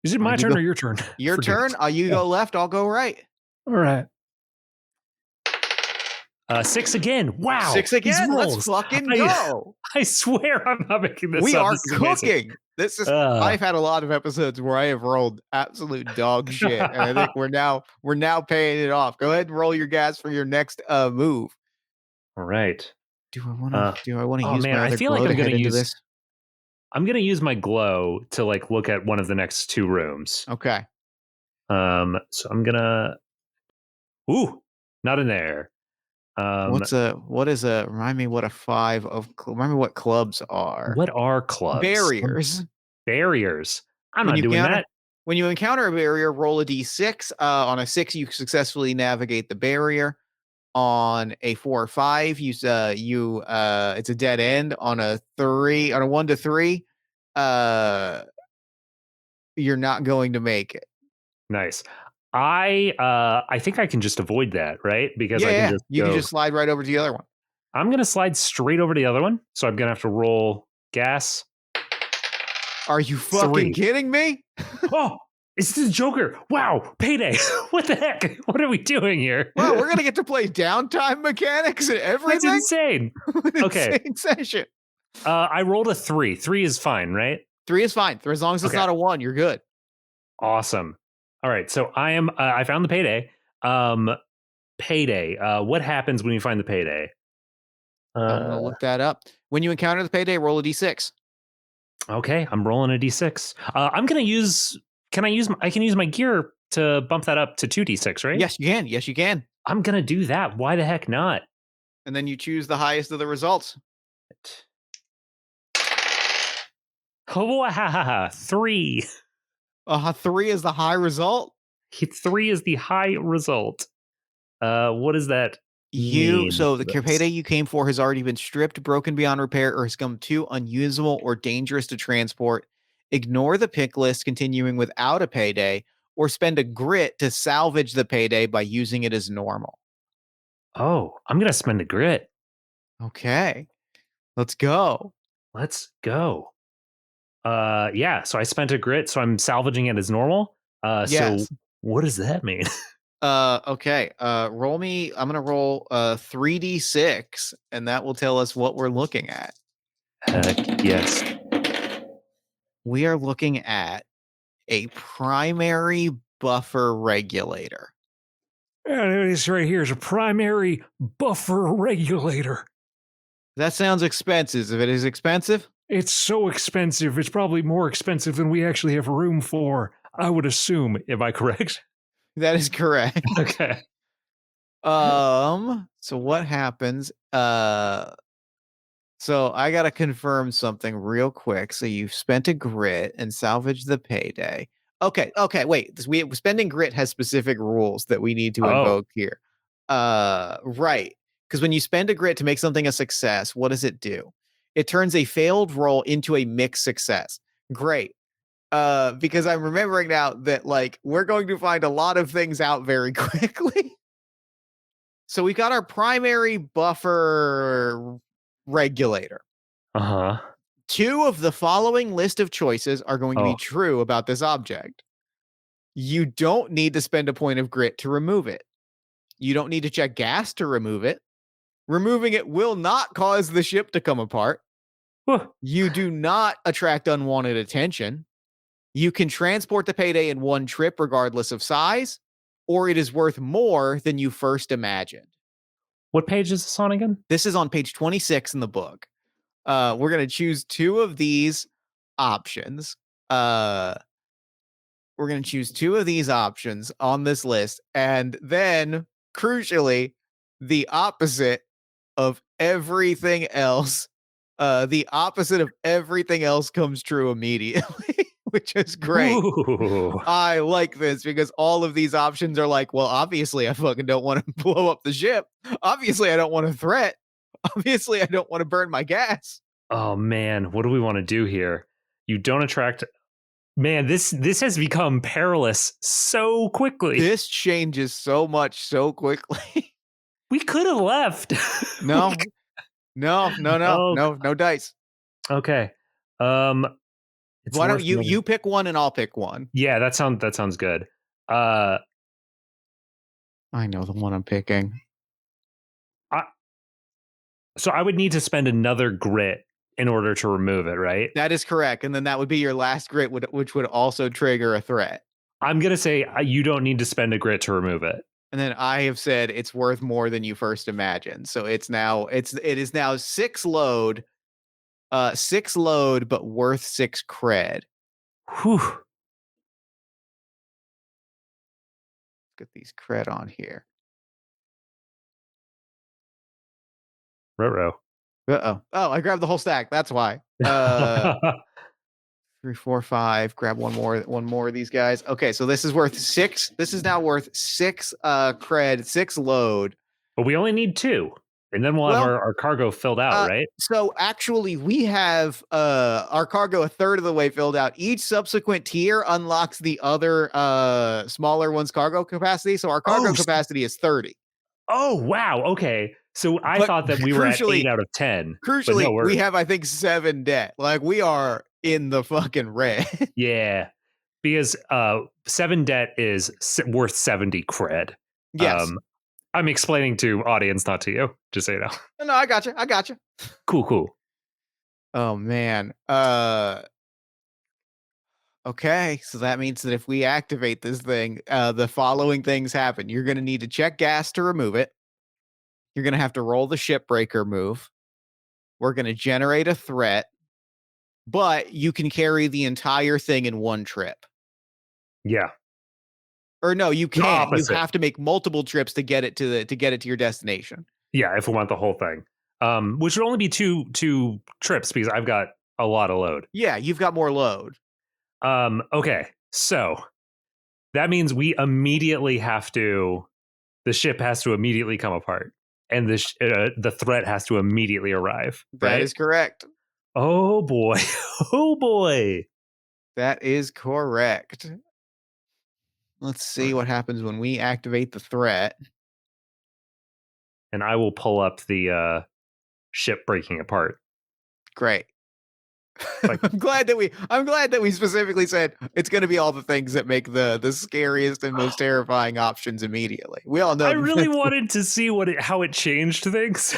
Is it my You turn go- or your turn? Your Forget turn. it. You go left, I'll go right. All right. 6 again. Wow. 6 these again. Let's rolls. fucking I- go. I swear I'm not making this We up. are This is amazing. cooking. This is. Ugh. I've had a lot of episodes where I have rolled absolute dog shit, and I think we're now paying it off. Go ahead and roll your gas for your next move. All right. Do I want to? oh, use man, my I other feel like glow I'm to head gonna into use- this? I'm gonna use my glow to like look at one of the next 2 rooms. Okay. So I'm gonna. Ooh, not in there. Remind me what a 5 of. Remind me what clubs are. What are clubs? Barriers. Barriers. I'm When not you doing counter- that. When you encounter a barrier, roll a d6. On a 6, you successfully navigate the barrier. On a 4 or 5, it's a dead end. On a 1 to 3, you're not going to make it. Nice. I think I can just avoid that, right? Because I can just you go. can just slide right over to the other one. I'm gonna slide straight over to the other one, so I'm gonna have to roll gas. Are you fucking 3. kidding me? Oh, it's the Joker! Wow, payday! What the heck? What are we doing here? Wow, we're gonna get to play downtime mechanics and That's everything. insane. Okay. Insane session. I rolled a 3. 3 is fine, right? 3 is fine. As long as it's Okay. not a 1, you're good. Awesome. All right, so I am. I found the payday. Payday. What happens when you find the payday? I'm gonna look that up. When you encounter the payday, roll a d6. Okay, I'm rolling a d6. I'm gonna use. I can use my gear to bump that up to 2d6, right? Yes, you can. Yes, you can. I'm gonna do that. Why the heck not? And then you choose the highest of the results. Oh, wow, 3. 3 is the high result. 3 is the high result. What is that? So the Yes. payday you came for has already been stripped, broken beyond repair, or has become too unusable or dangerous to transport. Ignore the pick list, continuing without a payday, or spend a grit to salvage the payday by using it as normal. Oh, I'm gonna spend a grit. Okay, let's go. Let's go. Yeah. So I spent a grit, so I'm salvaging it as normal. Yes. So what does that mean? Okay. Roll me. I'm gonna roll 3d6, and that will tell us what we're looking at. Heck yes. We are looking at a primary buffer regulator. Yeah, this right here is a primary buffer regulator. That sounds expensive. If it is expensive, It's so expensive. It's probably more expensive than we actually have room for. I would assume. Am I correct? that is correct. Okay. So what happens? So I gotta confirm something real quick. So you've spent a grit and salvaged the payday. Okay, wait. Spending grit has specific rules that we need to Oh. invoke here. Right. Because when you spend a grit to make something a success, what does it do? It turns a failed roll into a mixed success. Great. Because I'm remembering now that like we're going to find a lot of things out very quickly. So we got our primary buffer regulator. Uh-huh. 2 of the following list of choices are going to be Oh. true about this object. You don't need to spend a point of grit to remove it. You don't need to check gas to remove it. Removing it will not cause the ship to come apart. Whew. You do not attract unwanted attention. You can transport the payday in one trip regardless of size, or it is worth more than you first imagined. What page is this on again? This is on page 26 in the book. We're going to choose 2 of these options. We're going to choose 2 of these options on this list. And then, crucially, the opposite of everything else. The opposite of everything else comes true immediately, which is great. Ooh. I like this because all of these options are like, well, obviously, I fucking don't want to blow up the ship. Obviously, I don't want to threat. Obviously, I don't want to burn my gas. Oh man, what do we want to do here? You don't attract. Man, this has become perilous so quickly. This changes so much so quickly. We could have left. No, no, Oh. no dice. Okay. It's Why don't worth you more- you pick one and I'll pick one? Yeah, that sounds good. I know the one I'm picking. So I would need to spend another grit in order to remove it, right? That is correct, and then that would be your last grit, which would also trigger a threat. I'm gonna say you don't need to spend a grit to remove it. And then I have said it's worth more than you first imagined. So it is now 6 load, but worth 6 cred. Whew. Get these cred on here. Ruh-roh. Uh-oh. Oh, I grabbed the whole stack. That's why. 3, 4, 5. Grab one more of these guys. Okay, so this is worth 6. This is now worth 6 cred, 6 load. But we only need 2. And then we'll have Well, our cargo filled out, right? So actually we have our cargo a third of the way filled out. Each subsequent tier unlocks the other smaller one's cargo capacity. So our cargo capacity is 30. Oh, wow. Okay. So I But thought that we were at crucially- 8 out of 10. but Crucially, no, we have, I think, 7 debt. Like we are in the fucking red. Yeah. Because 7 debt is worth 70 cred. Yes. I'm explaining to audience, not to you. Just so you know. No, I got you. I got you. Cool. Oh man. Okay, so that means that if we activate this thing, the following things happen. You're going to need to check gas to remove it. You're going to have to roll the shipbreaker move. We're going to generate a threat, but you can carry the entire thing in one trip. Yeah. Or no, you can't. You opposite. have to make multiple trips to get it to your destination. Yeah, if we want the whole thing. Which would only be two trips because I've got a lot of load. Yeah, you've got more load. Okay, so that means we immediately the ship has to immediately come apart, and the threat has to immediately arrive. That Right? is correct. Oh boy, oh boy. That is correct. Let's see what happens when we activate the threat. And I will pull up the ship breaking apart. Great. Like- I'm glad that we specifically said it's going to be all the things that make the scariest and most terrifying options immediately. We all know. I that really that's- wanted to see how it changed things.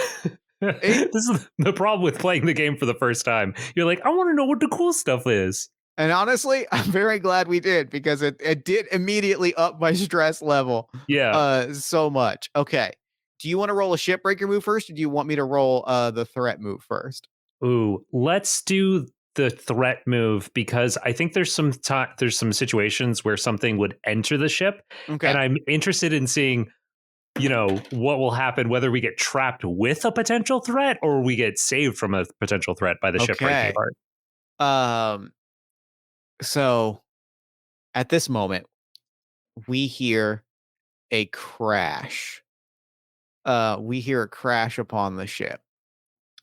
This is the problem with playing the game for the first time. You're like, I want to know what the cool stuff is. And honestly, I'm very glad we did because it did immediately up my stress level Yeah. so much. Okay. Do you want to roll a shipbreaker move first, or do you want me to roll the threat move first? Ooh, let's do the threat move because I think there's some situations where something would enter the ship, Okay. and I'm interested in seeing, what will happen, whether we get trapped with a potential threat or we get saved from a potential threat by the ship breaking Okay. apart. So at this moment, we hear a crash. We hear a crash upon the ship.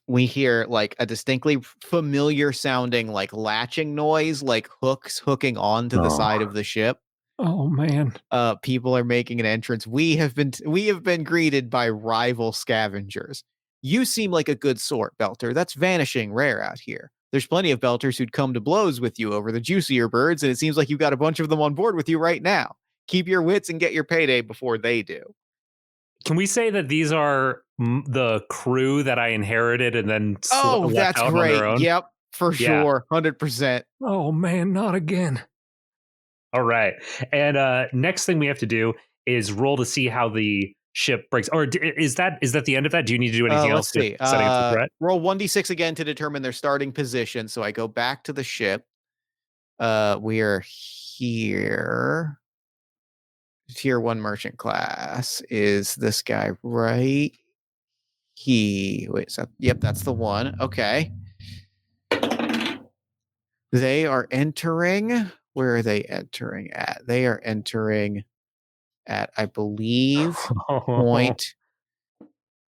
We hear like a distinctly familiar sounding like latching noise, like hooks hooking onto the side of the ship. Oh man. People are making an entrance. We have been greeted by rival scavengers. You seem like a good sort, Belter. That's vanishing rare out here. There's plenty of Belters who'd come to blows with you over the juicier birds, and it seems like you've got a bunch of them on board with you right now. Keep your wits and get your payday before they do. Can we say that these are the crew that I inherited and then Oh, left that's out on great. their own? Yep, for Yeah. sure. 100%. Oh man, not again. All right. And next thing we have to do is roll to see how the ship breaks. Or is that the end of that? Do you need to do anything else? Let's see. Setting up the threat? Roll 1d6 again to determine their starting position. So I go back to the ship. We are here. Tier 1 merchant class is this guy right yep, that's the one. Okay. They are entering. Where are they entering at? They are entering at, I believe, point.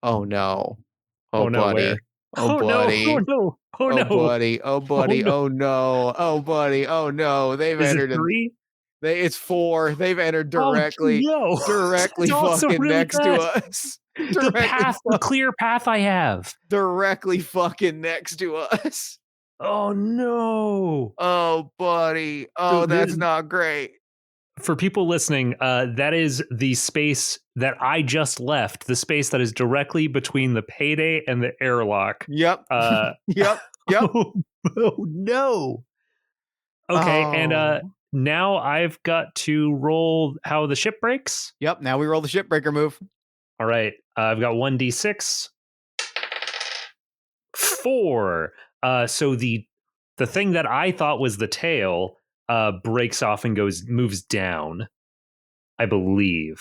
Oh no. Oh, no, buddy. where? Oh, buddy. No. Oh no. Oh, no. Buddy. Oh, buddy. no. Oh no. Oh, buddy. Oh no. They've Is entered it 3? It's 4. They've entered directly It's also fucking really next bad. to us. The clear path I have. Directly fucking next to us. Oh no. Oh, buddy. Oh, So that's this- not great. For people listening, that is the space that I just left, the space that is directly between the payday and the airlock. Yep. Yep. Oh no. Okay, and Oh. now I've got to roll how the ship breaks. Yep. Now we roll the shipbreaker move. All right, I've got 1d6. 4. So the thing that I thought was the tail breaks off and moves down, I believe.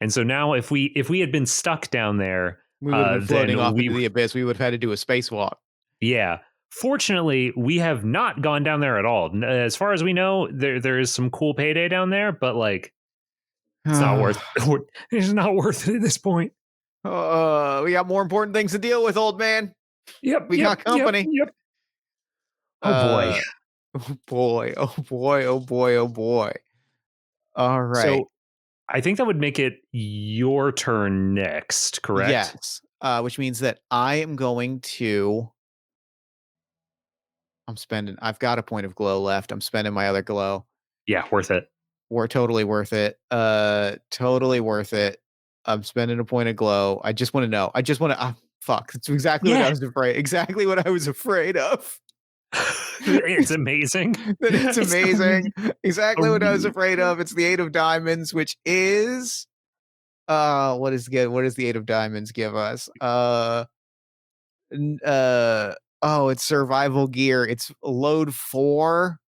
And so now if we had been stuck down there, We would have been floating then off we into the abyss. We would have had to do a spacewalk. yeah. Fortunately, we have not gone down there at all. As far as we know, there is some cool payday down there, but like it's not worth it. It's not worth it at this point. We got more important things to deal with, old man. Yep. We got company. Yep. Oh boy. Oh boy. Oh boy. Oh boy. Oh boy. All right. So I think that would make it your turn next, correct? Yes. Which means that I am going to. I've got a point of glow left. I'm spending my other glow. Yeah, worth it. We're totally worth it. Totally worth it. I'm spending a point of glow. I just want to know. Fuck. It's exactly what I was afraid. Exactly what I was afraid of. It's amazing. It's amazing. Exactly what I was Amazing. afraid of. It's the 8 of diamonds, which is what is the 8 of diamonds give us? It's survival gear. It's load 4.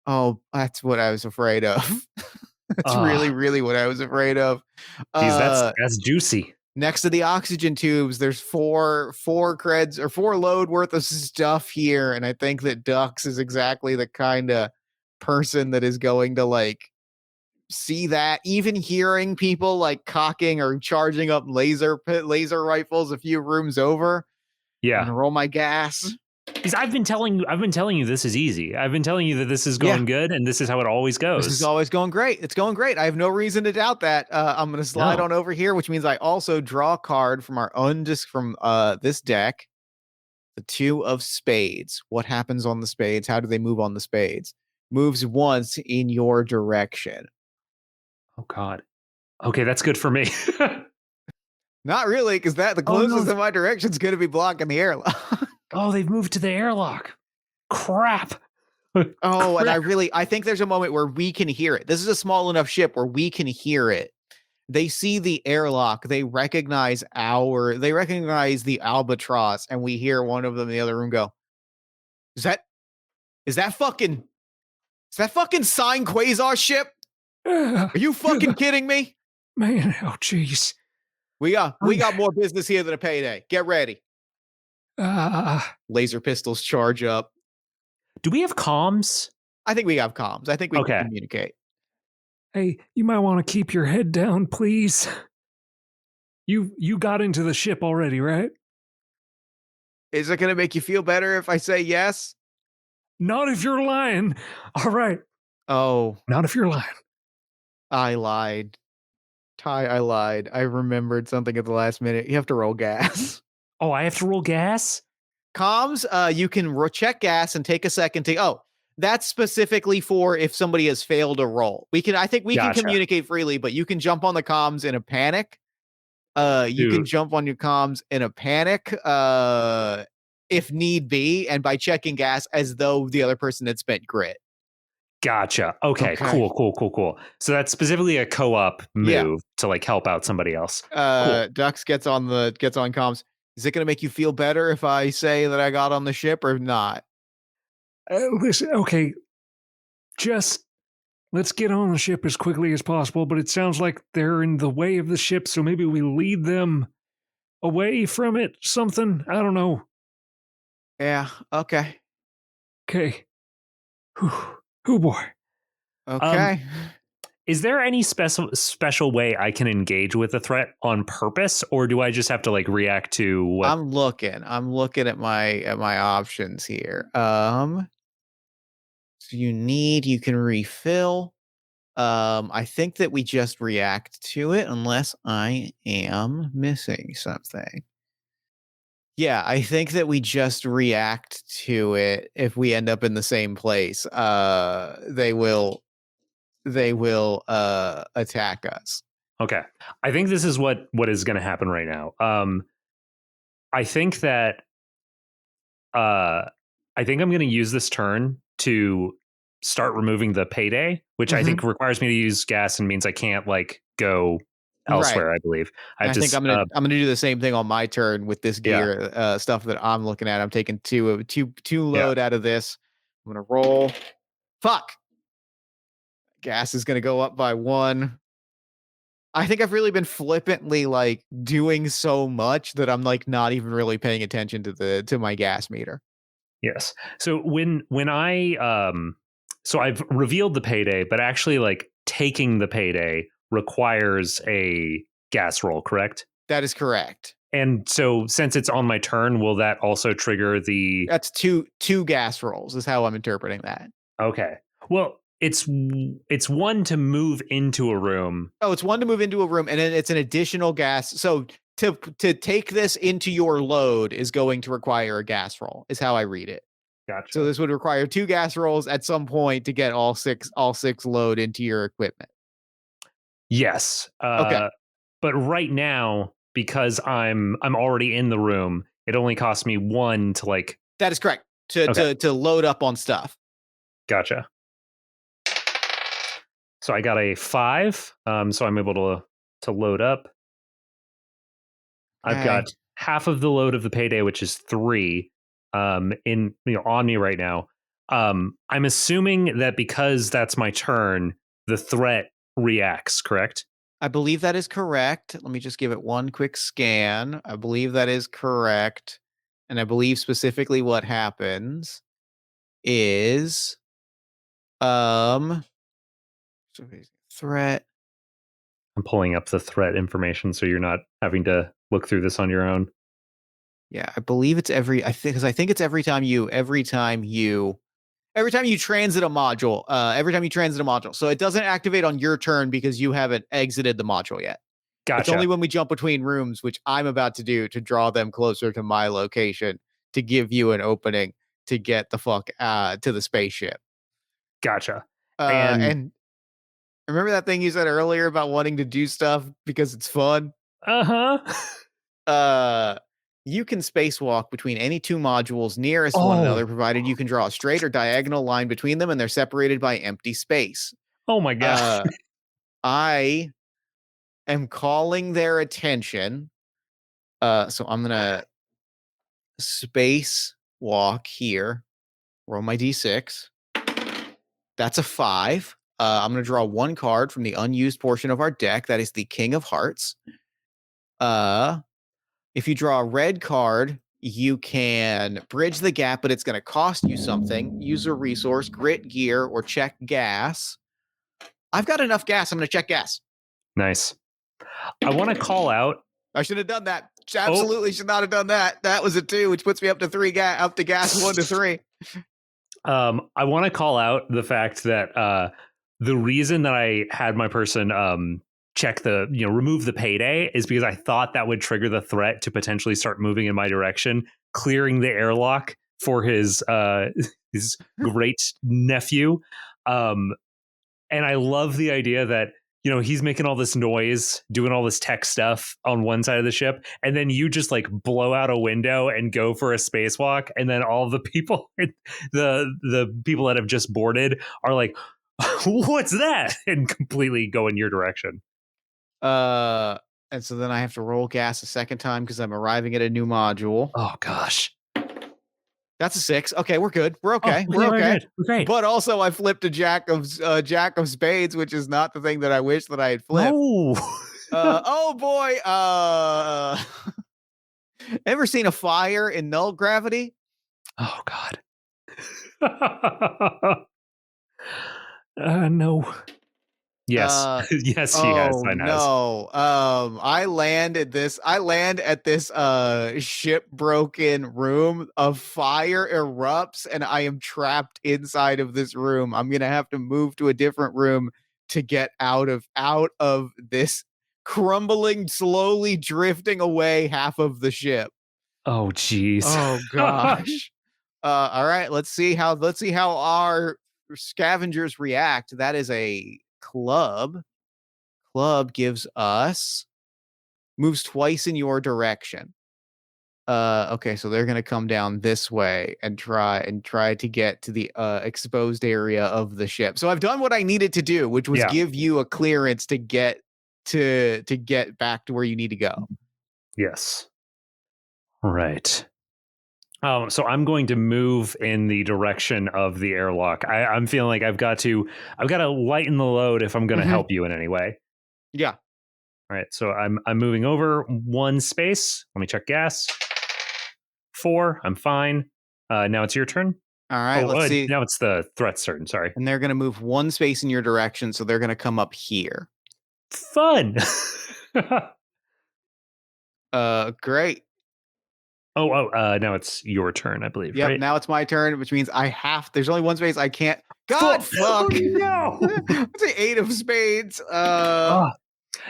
Oh, that's what I was afraid of. That's really what I was afraid of. Geez, that's juicy. Next to the oxygen tubes, there's four creds or 4 load worth of stuff here, and I think that Dux is exactly the kind of person that is going to like see that. Even hearing people like cocking or charging up laser rifles a few rooms over. I'm Yeah. gonna roll my gas. Because I've been telling you this is easy. I've been telling you that this is going good, and this is how it always goes. This is always going great. It's going great. I have no reason to doubt that. I'm going to slide on over here, which means I also draw a card from this deck. The 2 of spades. What happens on the spades? How do they move on the spades? Moves once in your direction. Oh God. Okay, that's good for me. Not really, because the closest in my direction is going to be blocking the airlock. Oh, they've moved to the airlock. Crap. Oh, and I think there's a moment where we can hear it. This is a small enough ship where we can hear it. They see the airlock. They recognize the albatross, and we hear one of them in the other room go, Is that fucking Sign Quasar ship? Are you fucking kidding me? Man, oh jeez. We got more business here than a payday. Get ready. Laser pistols charge up. Do we have comms? I think we have comms. I think we can communicate. Hey, you might want to keep your head down, please. You got into the ship already, right? Is it going to make you feel better if I say yes? Not if you're lying. All right. Oh, Not if you're lying. I lied. Ty, I lied. I remembered something at the last minute. You have to roll gas. Oh, I have to roll gas? Comms, you can check gas and take a second to. Oh, that's specifically for if somebody has failed a roll. I think we can Gotcha. communicate freely, but you can jump on the comms in a panic. You can Dude. jump on your comms in a panic, if need be, and by checking gas as though the other person had spent grit. Gotcha. Okay, Okay. cool. So that's specifically a co-op move to like help out somebody else. Cool. Dux gets on comms. Is it going to make you feel better if I say that I got on the ship or not? Listen, okay, just let's get on the ship as quickly as possible, but it sounds like they're in the way of the ship, so maybe we lead them away from it, something? I don't know. Yeah. Okay. Okay. Whew, boy. Okay. Is there any special way I can engage with the threat on purpose, or do I just have to like react to what? I'm looking at my options here. So you can refill. I think that we just react to it unless I am missing something. Yeah, I think that we just react to it if we end up in the same place. They will attack us. Okay, I think this is what is going to happen right now. I think that I think I'm going to use this turn to start removing the payday, which I think requires me to use gas and means I can't like go elsewhere. Right. I believe. I think I'm gonna do the same thing on my turn with this gear stuff that I'm looking at. I'm taking two load out of this. I'm gonna roll. Fuck. Gas is gonna go up by 1. I think I've really been flippantly like doing so much that I'm like not even really paying attention to my gas meter. Yes. So when I so I've revealed the payday, but actually like taking the payday requires a gas roll, correct? That is correct. And so since it's on my turn, will that also trigger the That's two gas rolls is how I'm interpreting that. Okay. Well, it's one to move into a room. Oh, it's one to move into a room, and then it's an additional gas. So to take this into your load is going to require a gas roll, is how I read it. Gotcha. So this would require 2 gas rolls at some point to get all six load into your equipment. Yes. Okay. But right now, because I'm already in the room, it only costs me 1 to like. That is correct. To load up on stuff. Gotcha. So I got a 5. So I'm able to load up. I've got half of the load of the payday, which is 3, on me right now. I'm assuming that because that's my turn, the threat reacts, correct? I believe that is correct. Let me just give it one quick scan. I believe that is correct. And I believe specifically what happens is threat. I'm pulling up the threat information so you're not having to look through this on your own. Yeah, I believe it's I think it's every time you transit a module. So it doesn't activate on your turn because you haven't exited the module yet. Gotcha. It's only when we jump between rooms, which I'm about to do to draw them closer to my location to give you an opening to get the fuck to the spaceship. Gotcha. And remember that thing you said earlier about wanting to do stuff because it's fun? You can spacewalk between any 2 modules nearest one another, provided you can draw a straight or diagonal line between them and they're separated by empty space. Oh my god. I am calling their attention. So I'm gonna space walk here. Roll my d6. That's a 5. I'm gonna draw 1 card from the unused portion of our deck. That is the King of Hearts. If you draw a red card, you can bridge the gap, but it's going to cost you something. Use a resource, grit gear, or check gas. I've got enough gas. I'm going to check gas. Nice. I want to call out. I should have done that. Absolutely should not have done that. That was a 2, which puts me up to 3 up to gas 1 to 3. I want to call out the fact that the reason that I had my person check remove the payday is because I thought that would trigger the threat to potentially start moving in my direction, clearing the airlock for his great nephew. And I love the idea that, he's making all this noise, doing all this tech stuff on one side of the ship, and then you just like blow out a window and go for a spacewalk, and then all the people, the people that have just boarded are like, "What's that?" and completely go in your direction. And so then I have to roll gas a second time because I'm arriving at a new module. Oh gosh. That's a 6. Okay, we're good. We're okay. Oh, we're okay. We're great. But also, I flipped a jack of spades, which is not the thing that I wish that I had flipped. No. Oh boy. Ever seen a fire in null gravity? Oh God. No. Yes. Yes, he has. I know. No. I land at this ship broken room. A fire erupts and I am trapped inside of this room. I'm gonna have to move to a different room to get out of this crumbling, slowly drifting away half of the ship. Oh geez. Oh gosh. All right, let's see how our scavengers react. That is a club. Club gives us moves twice in your direction. Okay, so they're gonna come down this way and try to get to the exposed area of the ship. So I've done what I needed to do, which was give you a clearance to get back to where you need to go. Yes. Right. So I'm going to move in the direction of the airlock. I'm feeling like I've got to lighten the load if I'm going to help you in any way. Yeah. All right. So I'm moving over one space. Let me check gas. 4. I'm fine. Now it's your turn. All right. Let's see. Now it's the threat's turn. Sorry. And they're going to move one space in your direction, so they're going to come up here. Fun. Great. Now it's your turn, I believe. Yep, right? Now it's my turn, which means there's only one space I can't. God, fuck. No. It's an 8 of spades. Oh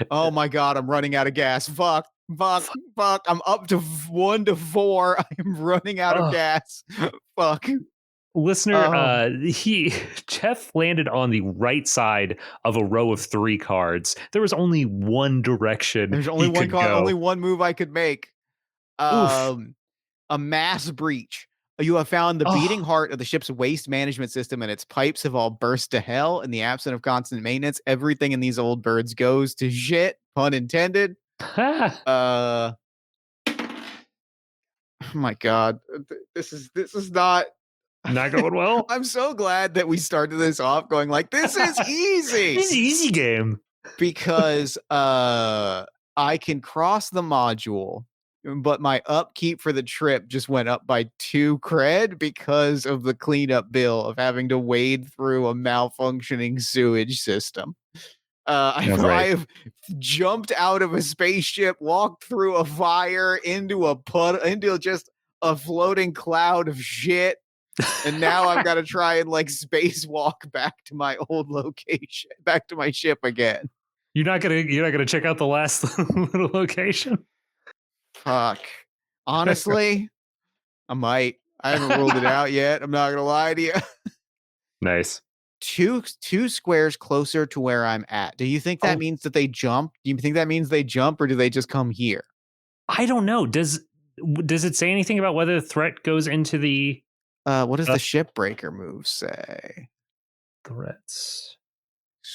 my God, I'm running out of gas. Fuck. I'm up to 1 to 4. I'm running out of gas. Fuck. Listener, Jeff landed on the right side of a row of 3 cards. There was only one direction. There's only one card, go. only one move I could make. A mass breach. You have found the beating heart of the ship's waste management system, and its pipes have all burst to hell. In the absence of constant maintenance, everything in these old birds goes to shit. Pun intended. Oh my God, this is not going well. I'm so glad that we started this off going like, this is easy. This is an easy game because I can cross the module. But my upkeep for the trip just went up by 2 cred because of the cleanup bill of having to wade through a malfunctioning sewage system. I've jumped out of a spaceship, walked through a fire into just a floating cloud of shit, and now I've got to try and like spacewalk back to my old location, back to my ship again. You're not gonna check out the last little location. Fuck. Honestly, I might. I haven't ruled it out yet. I'm not gonna lie to you. Nice. Two squares closer to where I'm at. Do you think that means that they jump? Do you think that means they jump, or do they just come here? I don't know. Does it say anything about whether the threat goes into the? What does the shipbreaker move say? Threats.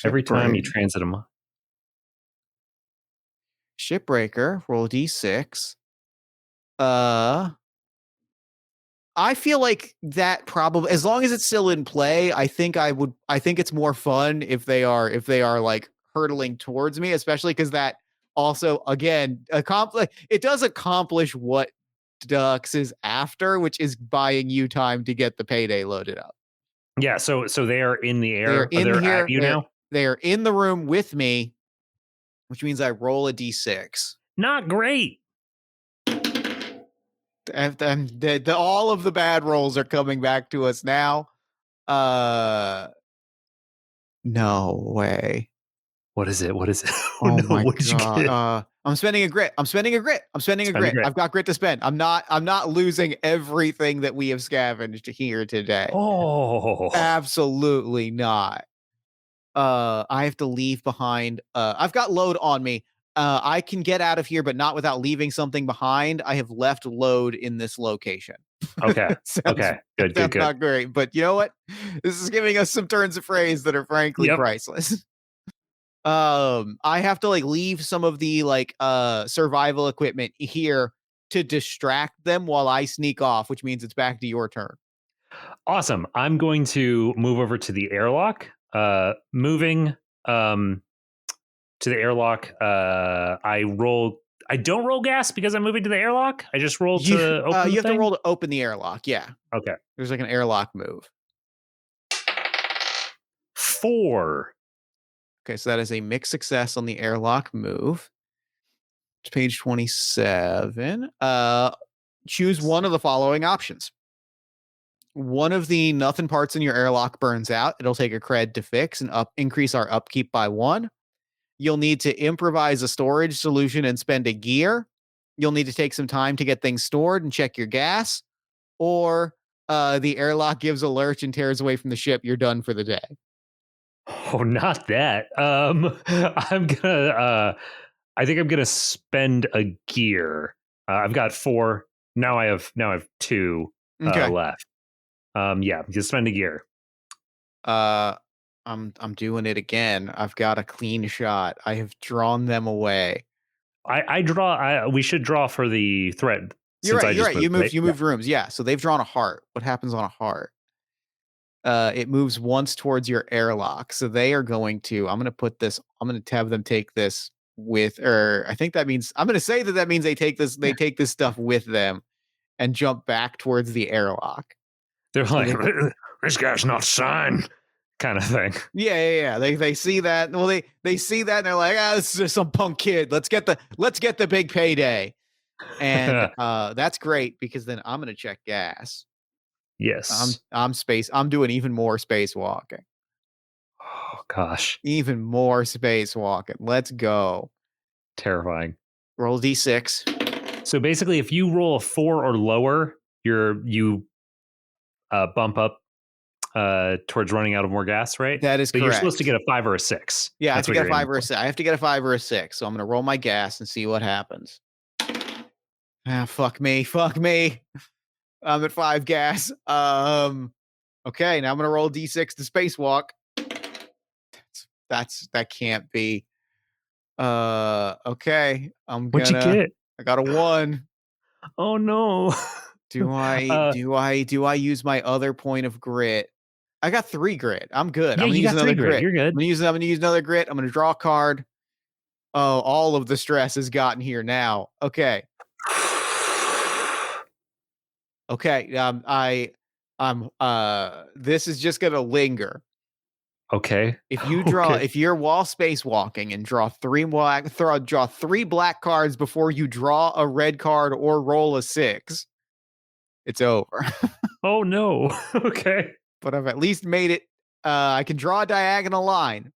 Every time you transit them. Shipbreaker, roll d6. I feel like that probably, as long as it's still in play, I think it's more fun if they are like hurtling towards me, especially because that also, again, it does accomplish what Dux is after, which is buying you time to get the payday loaded up. Yeah, so they are in the air. They're at you now? They are in the room with me, which means I roll a d6. Not great. And all of the bad rolls are coming back to us now. No way. What is it? What is it? Oh no, my what did you god. get? I'm spending a grit. I'm spending a grit. Spend a grit. I've got grit to spend. I'm not losing everything that we have scavenged here today. Oh, Absolutely not. I have to leave behind. I've got load on me. I can get out of here, but not without leaving something behind. I have left load in this location. okay. Sounds, Okay. Good, that's good, good. not great, but you know what? This is giving us some turns of phrase that are frankly Yep. priceless. I have to like leave some of the like survival equipment here to distract them while I sneak off, which means it's back to your turn. Awesome. I'm going to move over to the airlock. Moving to the airlock. I don't roll gas because I'm moving to the airlock. I just roll to open you have the thing? to roll to open the airlock. Yeah. Okay. There's like an airlock move. 4. Okay, so that is a mixed success on the airlock move. It's page 27. Choose one of the following options. One of the nothing parts in your airlock burns out. It'll take a cred to fix and increase our upkeep by 1. You'll need to improvise a storage solution and spend a gear. You'll need to take some time to get things stored and check your gas. Or the airlock gives a lurch and tears away from the ship. You're done for the day. Oh, not that. I'm gonna. I think I'm gonna spend a gear. I've got 4. Now I have 2 Okay. left. Yeah, just spend a gear. I'm doing it again. I've got a clean shot. I have drawn them away. I draw. We should draw for the thread. You're right. You moved. Right? You moved rooms. Yeah. So they've drawn a heart. What happens on a heart? It moves once towards your airlock. So they are going to. I'm going to put this. I'm going to have them take this with. Or I think that means. I'm going to say that means they take this. They take this stuff with them, and jump back towards the airlock. They're like, this guy's not signed, kind of thing. Yeah. They see that. Well, they see that and they're like, this is just some punk kid. Let's get the big payday. And that's great because then I'm gonna check gas. Yes. I'm doing even more spacewalking. Oh gosh. Even more spacewalking. Let's go. Terrifying. Roll D6. So basically, if you roll a 4 or lower, you bump up towards running out of more gas, right? That is correct. You're supposed to get a 5 or a 6. Yeah, I have to get a 5 or a 6. I have to get a 5 or a 6. So I'm gonna roll my gas and see what happens. Fuck me. I'm at 5 gas. Okay, now I'm gonna roll D6 to spacewalk. That can't be. Okay. What'd you get? I got a 1. Oh no. Do I use my other point of grit? I got 3 grit. I'm good. Yeah, I'm gonna you use got 3 another grit. You're good. I'm gonna use another grit. I'm gonna draw a card. Oh, all of the stress has gotten here now. Okay. Okay. This is just gonna linger. Okay. If you draw, if you're wall spacewalking and draw 3 black cards before you draw a red card or roll a 6, it's over. Oh no. Okay. But I've at least made it. I can draw a diagonal line,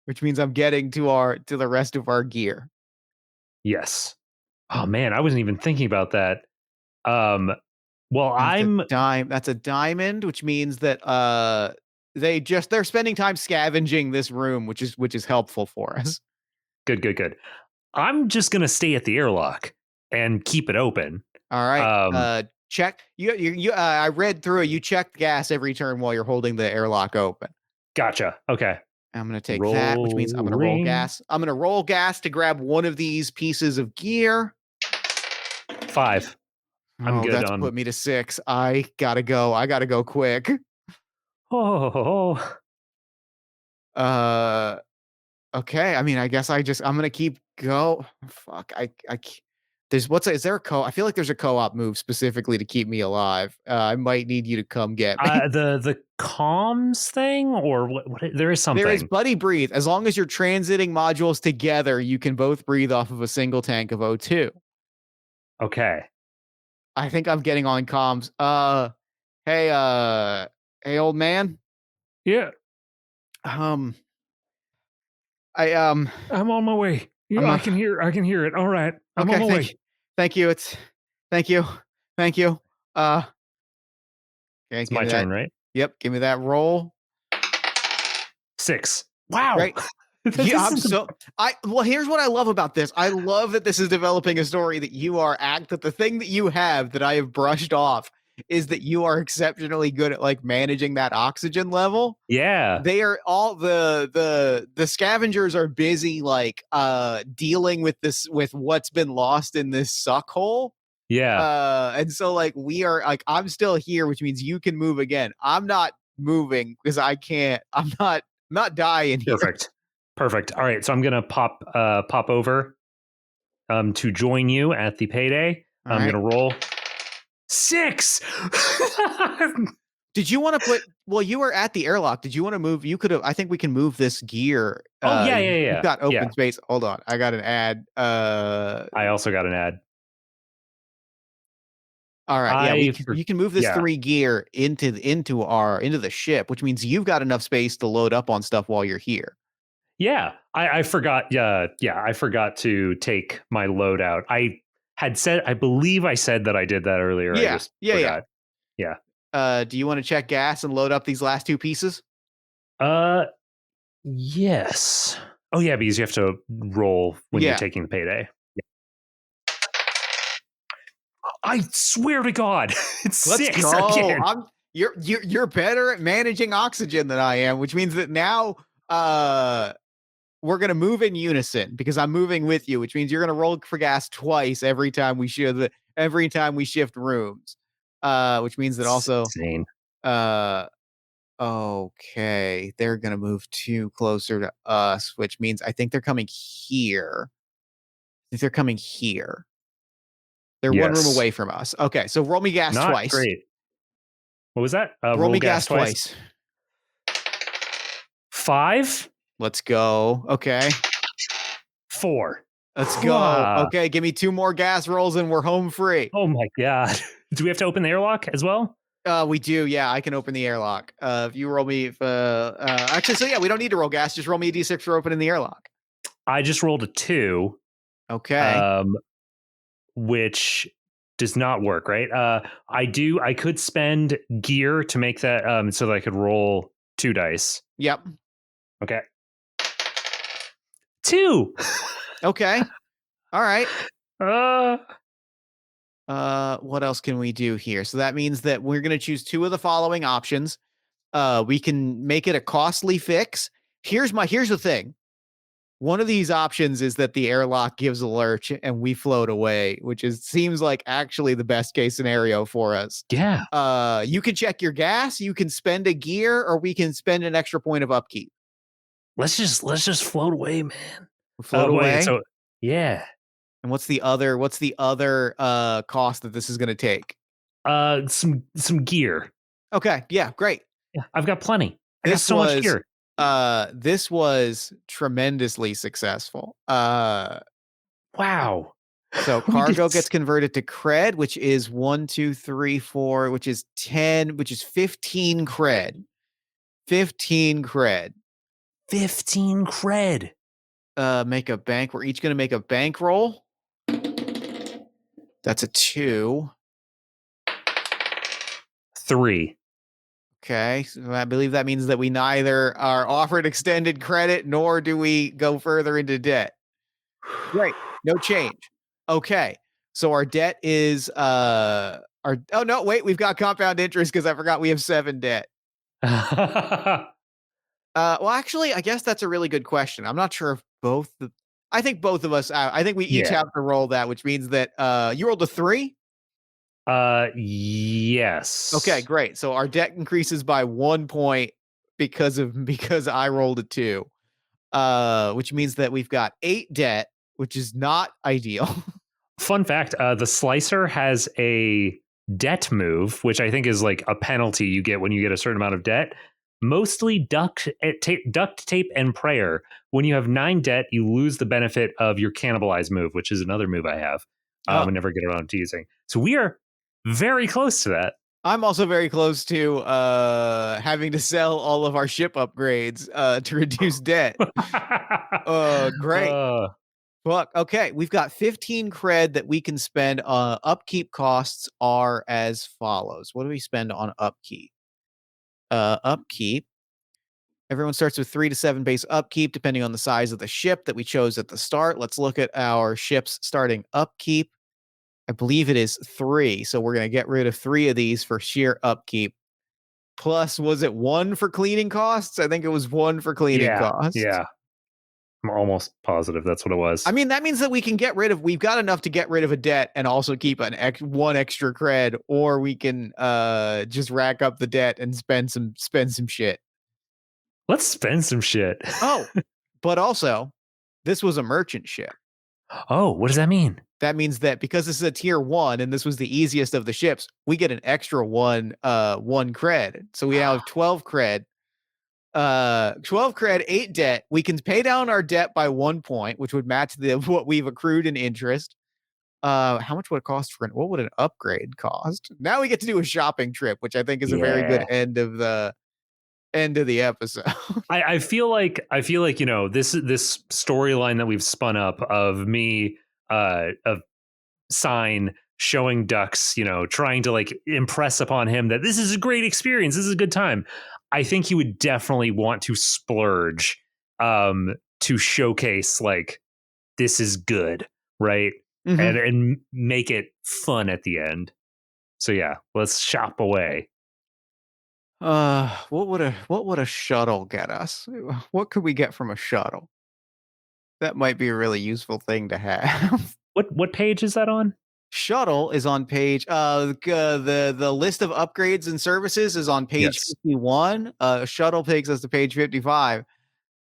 which means I'm getting to the rest of our gear. Yes. Oh man, I wasn't even thinking about that. Well, That's a diamond, which means that they're spending time scavenging this room, which is helpful for us. Good. I'm just gonna stay at the airlock and keep it open. All right. Check. I read through it. You check gas every turn while you're holding the airlock open. Gotcha. Okay. I'm gonna take that, which means I'm gonna roll gas. I'm gonna roll gas to grab one of these pieces of gear. 5. I'm good. That's put me to 6. I gotta go. I gotta go quick. Oh. Okay. I mean, I guess I'm gonna keep go. Fuck. Is there a I feel like there's a co-op move specifically to keep me alive. I might need you to come get me. The comms thing, or what? There is something. There is buddy breathe. As long as you're transiting modules together, you can both breathe off of a single tank of O2. Okay. I think I'm getting on comms. Hey, Hey, old man. Yeah, Um, I I'm on my way. Yeah, I'm I can hear it. All right. I'm on okay. my way. Thank you. Thank you, thank you. Uh, okay, It's give my me that. turn, right? Yep, give me that roll. 6. Wow. Right. This Yeah, is the- well, here's what I love about this. I love that this is developing a story that that the thing that you have that I have brushed off is that you are exceptionally good at like managing that oxygen level. yeah. They are all the scavengers are busy like dealing with with what's been lost in this suck hole. Yeah. And so like we are like I'm still here, which means you can move again. I'm not moving because I can't. I'm not dying here. Perfect. All right. So I'm gonna pop over to join you at the payday. All I'm right. gonna roll 6. Did you want to put? Well, you were at the airlock. Did you want to move? You could have. I think we can move this gear. Oh, yeah. You've got open Yeah. space. Hold on, I got an ad. I also got an ad. All right, yeah, For- you can move this yeah. 3 gear into the ship, which means you've got enough space to load up on stuff while you're here. Yeah. I forgot. Yeah. I forgot to take my load out. I believe I said that I did that earlier. I Yeah, just yeah. forgot. Do you want to check gas and load up these last 2 pieces? Yes. Oh yeah, because you have to roll when you're Yeah. taking the payday. I swear to God, it's Let's 6 go. again. You're better at managing oxygen than I am, which means that now we're gonna move in unison because I'm moving with you, which means you're gonna roll for gas twice every time we shift rooms. Which means that also Insane. okay, they're gonna move 2 closer to us, which means I think they're coming here. I think they're coming here. They're 1 room Yes. away from us. Okay, so roll me gas Not twice. great. What was that? Roll me gas twice. 5, Let's go. Okay. 4. Let's go. Wow. Okay, give me 2 more gas rolls and we're home free. Oh my God. Do we have to open the airlock as well? We do. Yeah, I can open the airlock. If you roll me, actually, so yeah, we don't need to roll gas. Just roll me a d6 for opening the airlock. I just rolled a 2. Okay. Which does not work, right? I could spend gear to make that so that I could roll 2 dice. Yep. Okay. 2. Okay. All right. Uh What else can we do here? So that means that we're going to choose 2 of the following options. We can make it a costly fix. Here's the thing. One of these options is that the airlock gives a lurch and we float away, which seems like actually the best case scenario for us. Yeah. You can check your gas, you can spend a gear, or we can spend an extra point of upkeep. Let's just float away, man. Float away. Wait, so yeah. And what's the other cost that this is going to take? Some gear. Okay, yeah, great. Yeah, I've got plenty. I got so much gear. This was tremendously successful. Wow. So cargo gets converted to cred, which is 1, 2, 3, 4, which is 10, which is 15 cred. 15 cred. 15 cred. Make a bank. We're each going to make a bank roll. That's a 2. 3. Okay, so I believe that means that we neither are offered extended credit nor do we go further into debt. Great, no change. Okay, so our debt is oh no, wait, we've got compound interest because I forgot we have 7 debt. Well, actually, I guess that's a really good question. I'm not sure if I think both of us. I think we each have to roll that, which means that you rolled a 3. Yes. Okay, great. So our debt increases by 1 point because I rolled a 2. Which means that we've got 8 debt, which is not ideal. Fun fact, the slicer has a debt move, which I think is like a penalty you get when you get a certain amount of debt. Mostly duct tape and prayer. When you have 9 debt, you lose the benefit of your cannibalize move, which is another move I have. I never get around to using. So we are very close to that. I'm also very close to having to sell all of our ship upgrades to reduce debt. Great. Uh, Fuck. Okay, we've got 15 cred that we can spend. Upkeep costs are as follows. What do we spend on upkeep? Upkeep. Everyone starts with 3 to 7 base upkeep, depending on the size of the ship that we chose at the start. Let's look at our ship's starting upkeep. I believe it is 3, so we're going to get rid of 3 of these for sheer upkeep. Plus, was it 1 for cleaning costs? I think it was 1 for cleaning costs. yeah. I'm almost positive that's what it was. I mean, that means that we can get rid of, we've got enough to get rid of a debt and also keep one extra cred, or we can just rack up the debt and spend some shit. Let's spend some shit. Oh, but also, this was a merchant ship. Oh, what does that mean? That means that because this is a tier 1 and this was the easiest of the ships, we get an extra one cred. So we now have 12 cred. 12 cred, 8 debt. We can pay down our debt by 1 point, which would match what we've accrued in interest. How much would it cost what would an upgrade cost? Now we get to do a shopping trip, which I think is a very good end of the episode. I feel like this storyline that we've spun up of me of Sign showing Dux, trying to like impress upon him that this is a great experience, this is a good time. I think he would definitely want to splurge to showcase like this is good, right? Mm-hmm. And make it fun at the end. So yeah, let's shop away. What would a shuttle get us? What could we get from a shuttle? That might be a really useful thing to have. What page is that on? Shuttle is on page the list of upgrades and services is on page 51. Shuttle takes us to page 55.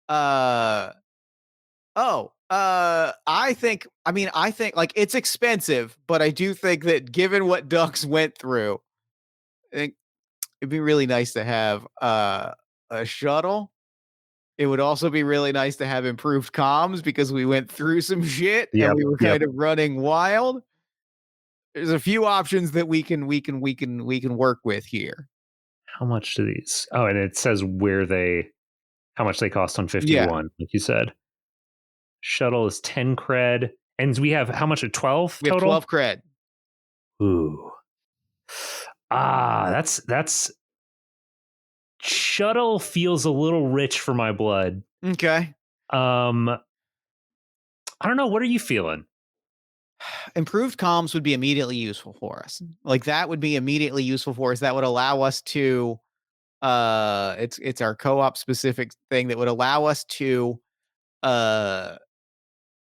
I think like it's expensive, but I do think that given what Dux went through, I think it'd be really nice to have a shuttle. It would also be really nice to have improved comms because we went through some shit and we were kind of running wild. There's a few options that we can work with here. How much do these? Oh, and it says how much they cost on 51, like you said. Shuttle is 10 cred, and we have how much at 12 total? We have 12 cred. Ooh. That's Shuttle feels a little rich for my blood. Okay. I don't know. What are you feeling? Improved comms would be immediately useful for us. Like that would be immediately useful for us. That would allow us to it's our co-op specific thing that would allow us to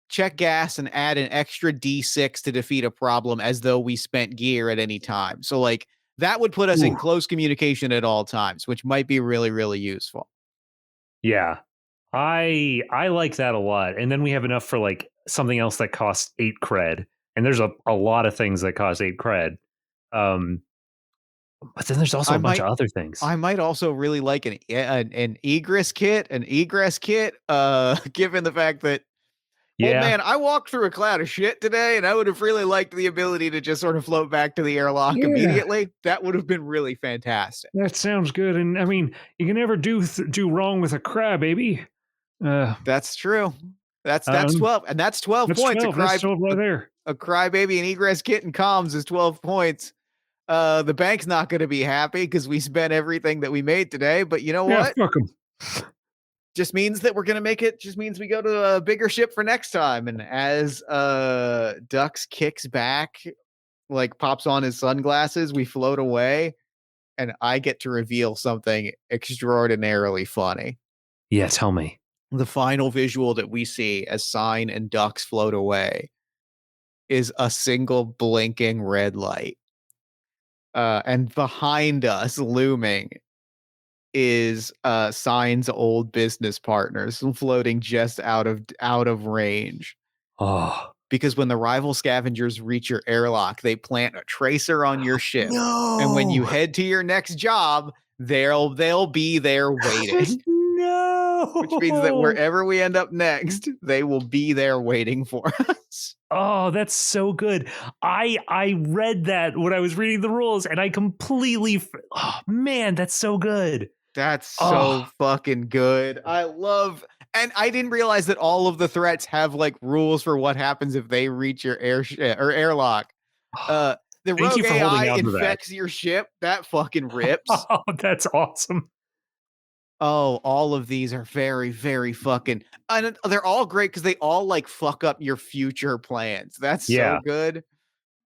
check gas and add an extra D6 to defeat a problem as though we spent gear at any time. So like that would put us in close communication at all times, which might be really, really useful. Yeah. I like that a lot. And then we have enough for like something else that costs 8 cred. And there's a lot of things that cost 8 cred. But then there's also a bunch of other things. I might also really like an egress kit, given the fact that oh man, I walked through a cloud of shit today, and I would have really liked the ability to just sort of float back to the airlock immediately. That would have been really fantastic. That sounds good, and I mean, you can never do wrong with a crybaby. That's true. That's 12, and that's 12 points. 12, that's 12 right there. A crybaby and egress kit and comms is 12 points. The bank's not going to be happy because we spent everything that we made today. But you know what? Fuck 'em. Just means that we're going to make it. Just means we go to a bigger ship for next time. And as Dux kicks back, like pops on his sunglasses, we float away, and I get to reveal something extraordinarily funny. Yeah, tell me. The final visual that we see as Sign and Dux float away is a single blinking red light. And behind us, looming, is Sign's old business partners floating just out of range. Oh. Because when the rival scavengers reach your airlock, they plant a tracer on your ship. No. And when you head to your next job, they'll be there waiting. no. which means that wherever we end up next, they will be there waiting for us. Oh, that's so good. I read that when I was reading the rules, and I completely. Oh man, that's so good. That's so Oh. fucking good. And I didn't realize that all of the threats have like rules for what happens if they reach your airship or airlock. The Thank rogue you for holding AI on to that. infects your ship. That fucking rips. Oh, that's awesome. Oh, all of these are very, very fucking. And they're all great because they all like fuck up your future plans. That's Yeah. so good.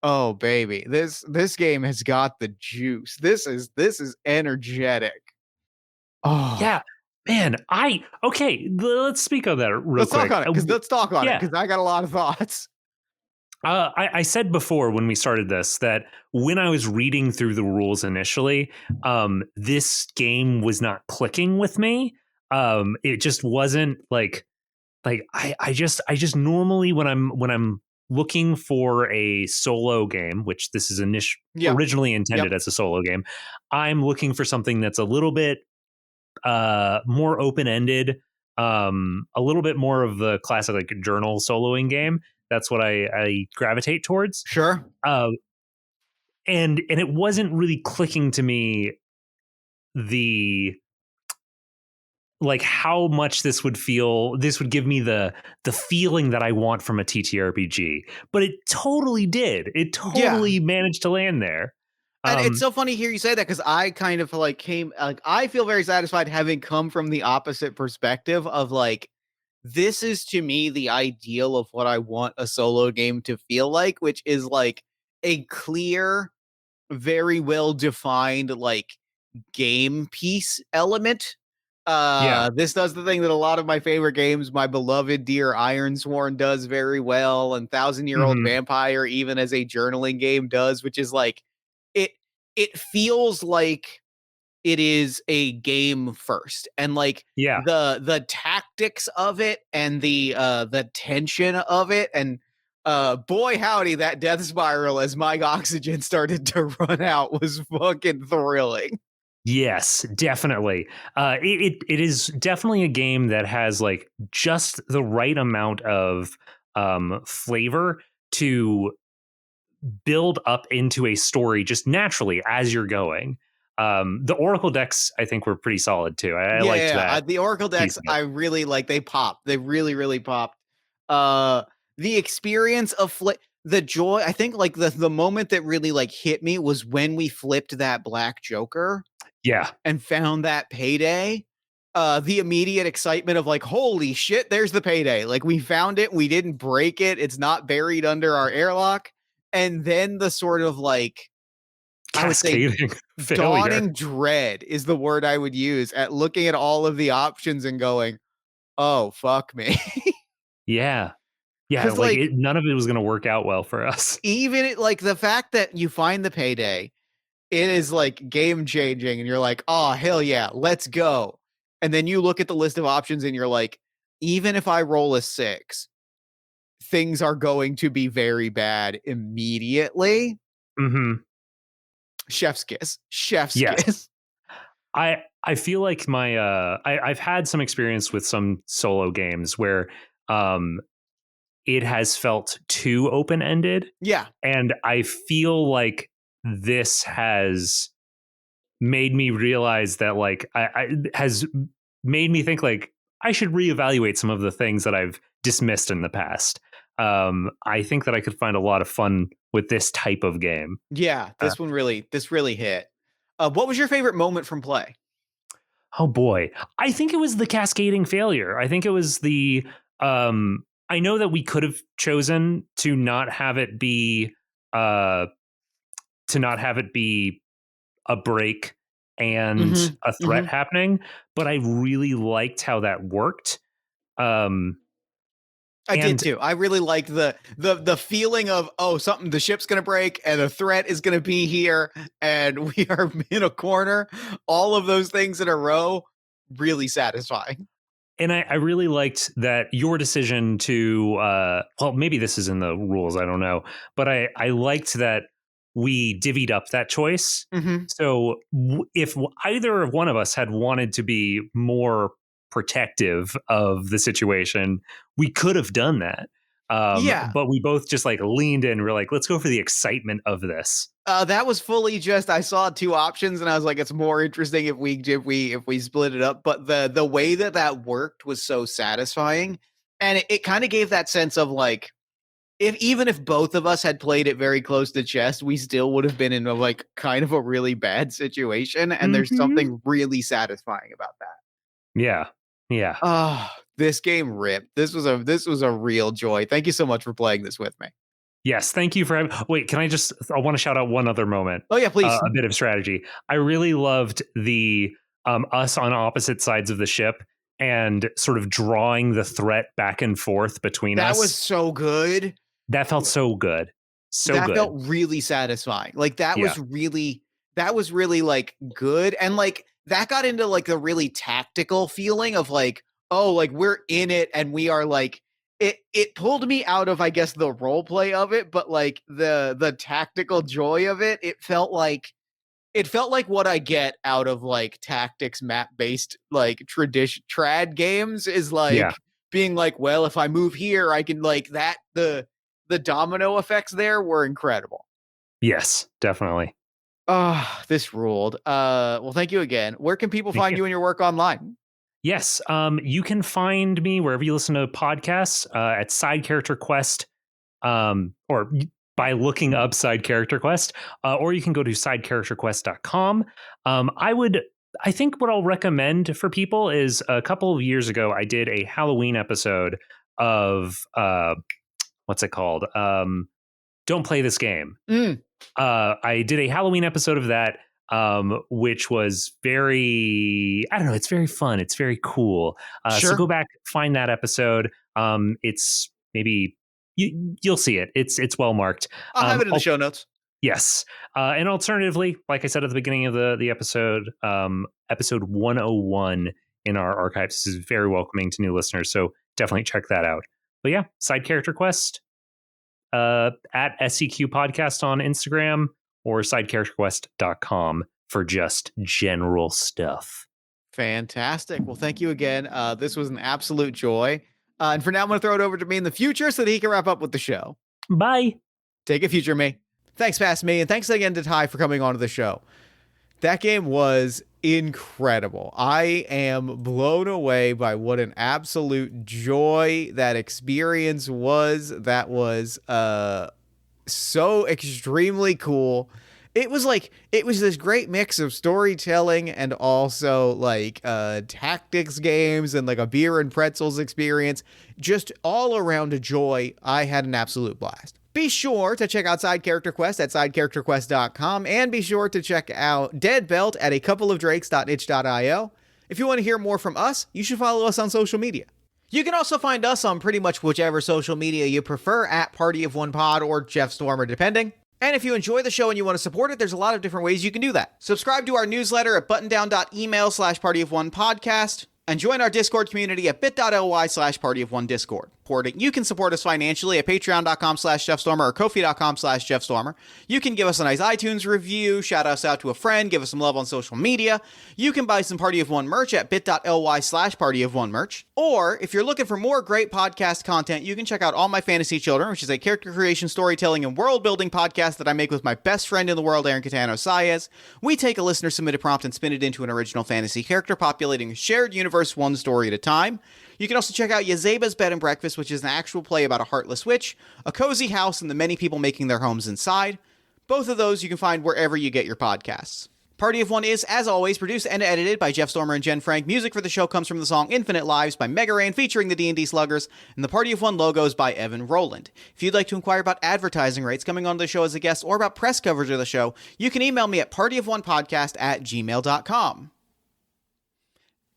Oh baby, this game has got the juice. This is energetic. Oh Yeah. Man, okay, let's speak on that real let's quick. talk on it because let's talk on it yeah. because I got a lot of thoughts. I said before when we started this that when I was reading through the rules initially, this game was not clicking with me. It just wasn't like I just normally when I'm looking for a solo game, which this is Yep. originally intended as a solo game, I'm looking for something that's a little bit more open-ended, a little bit more of the classic like journal soloing game. That's what I gravitate towards. Sure. And it wasn't really clicking to me the like how much this would give me the feeling that I want from a TTRPG. But it totally did. It totally managed to land there. And it's so funny to hear you say that because I kind of like I feel very satisfied having come from the opposite perspective of like, this is to me the ideal of what I want a solo game to feel like, which is like a clear, very well defined like game piece element. This does the thing that a lot of my favorite games, my beloved dear Ironsworn does very well, and Thousand Year Old Vampire, even as a journaling game, does, which is like it feels like it is a game first, and like the tactics of it and the tension of it, and boy howdy, that death spiral as my oxygen started to run out was fucking thrilling. Yes, definitely. It is definitely a game that has like just the right amount of flavor to build up into a story just naturally as you're going. The Oracle decks, I think, were pretty solid too. I liked that. The Oracle decks, I really like. They pop. They really, really popped. The experience of the joy. I think like the moment that really like hit me was when we flipped that Black Joker. Yeah. And found that payday. The immediate excitement of like, holy shit, there's the payday. Like we found it, we didn't break it. It's not buried under our airlock. And then the sort of like, I would say dawning dread is the word I would use at looking at all of the options and going, oh, fuck me. Yeah. Yeah. Like none of it was going to work out well for us. Even like the fact that you find the payday, it is like game changing and you're like, oh, hell yeah, let's go. And then you look at the list of options and you're like, even if I roll a 6, things are going to be very bad immediately. Chef's kiss. Chef's kiss. I feel like I've had some experience with some solo games where it has felt too open-ended. Yeah. And I feel like this has made me realize that like I has made me think like I should reevaluate some of the things that I've dismissed in the past. I think that I could find a lot of fun with this type of game. Yeah, this really hit. What was your favorite moment from play? Oh boy, I think it was the cascading failure. I think it was the I know that we could have chosen to not have it be a break and a threat happening, but I really liked how that worked. I did too. I really liked the feeling of, oh, the ship's gonna break and a threat is gonna be here and we are in a corner. All of those things in a row, really satisfying. And I really liked that your decision to well, maybe this is in the rules, I don't know, but I liked that we divvied up that choice. So if either of one of us had wanted to be more protective of the situation, we could have done that. Yeah. But we both just like leaned in. We're like, let's go for the excitement of this. That was fully just I saw two options and I was like, it's more interesting if we split it up. But the way that worked was so satisfying, and it kind of gave that sense of like, even if both of us had played it very close to chest, we still would have been in a like kind of a really bad situation. And there's something really satisfying about that. Yeah. Yeah. Oh, this game ripped. This was a real joy. Thank you so much for playing this with me. Yes, thank you for having. Wait, I want to shout out one other moment. Oh yeah, please. A bit of strategy. I really loved the us on opposite sides of the ship and sort of drawing the threat back and forth between us. That was so good. That felt so good. That felt really satisfying. Like that was really like good. And like that got into like the really tactical feeling of like, oh, like we're in it and we are like, it pulled me out of, I guess, the role play of it, but like the tactical joy of it, it felt like what I get out of like tactics map based like trad games is like being like, well, if I move here, I can like that. The domino effects there were incredible. Yes, definitely. Oh, this ruled. Well, thank you again. Where can people find you and your work online? Yes, you can find me wherever you listen to podcasts at Side Character Quest, or by looking up Side Character Quest, or you can go to sidecharacterquest.com. I think what I'll recommend for people is a couple of years ago, I did a Halloween episode of what's it called? Don't Play This Game. I did a Halloween episode of that. Which was very, I don't know, it's very fun. It's very cool. So go back, find that episode. It's maybe, you'll see it. It's well marked. I'll have it in the show notes. Yes. And alternatively, like I said at the beginning of the episode, episode 101 in our archives is very welcoming to new listeners. So definitely check that out. But yeah, Side Character Quest at SCQ Podcast on Instagram, or sidecharacterquest.com for just general stuff. Fantastic. Well, thank you again. This was an absolute joy. And for now, I'm going to throw it over to me in the future so that he can wrap up with the show. Bye. Take it, future me. Thanks, past me. And thanks again to Ty for coming on to the show. That game was incredible. I am blown away by what an absolute joy that experience was. That was so extremely cool. It was this great mix of storytelling and also like tactics games and like a beer and pretzels experience. Just all around a joy. I had an absolute blast. Be sure to check out Side Character Quest at sidecharacterquest.com, and be sure to check out Dead Belt at acoupleofdrakes.itch.io. If you want to hear more from us, you should follow us on social media. You can also find us on pretty much whichever social media you prefer, at Party of One Pod or Jeff Stormer, depending. And if you enjoy the show and you want to support it, there's a lot of different ways you can do that. Subscribe to our newsletter at buttondown.email/partyofonepodcast, and join our Discord community at bit.ly/partyofonediscord. You can support us financially at patreon.com/JeffStormer or Ko-fi.com/JeffStormer. You can give us a nice iTunes review, shout us out to a friend, give us some love on social media. You can buy some Party of One merch at bit.ly/partyofonemerch. Or if you're looking for more great podcast content, you can check out All My Fantasy Children, which is a character creation, storytelling, and world building podcast that I make with my best friend in the world, Aaron Catano Saez. We take a listener submitted prompt and spin it into an original fantasy character, populating a shared universe one story at a time. You can also check out Yazeba's Bed and Breakfast, which is an actual play about a heartless witch, a cozy house, and the many people making their homes inside. Both of those you can find wherever you get your podcasts. Party of One is, as always, produced and edited by Jeff Stormer and Jen Frank. Music for the show comes from the song Infinite Lives by Mega Ran, featuring the D&D Sluggers, and the Party of One logos by Evan Rowland. If you'd like to inquire about advertising rates, coming on the show as a guest, or about press coverage of the show, you can email me at partyofonepodcast@gmail.com.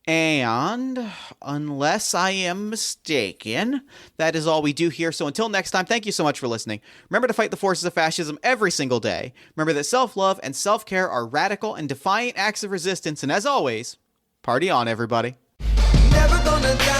And unless I am mistaken, that is all we do here. So until next time, thank you so much for listening. Remember to fight the forces of fascism every single day. Remember that self-love and self-care are radical and defiant acts of resistance. And as always, party on, everybody. Never gonna die.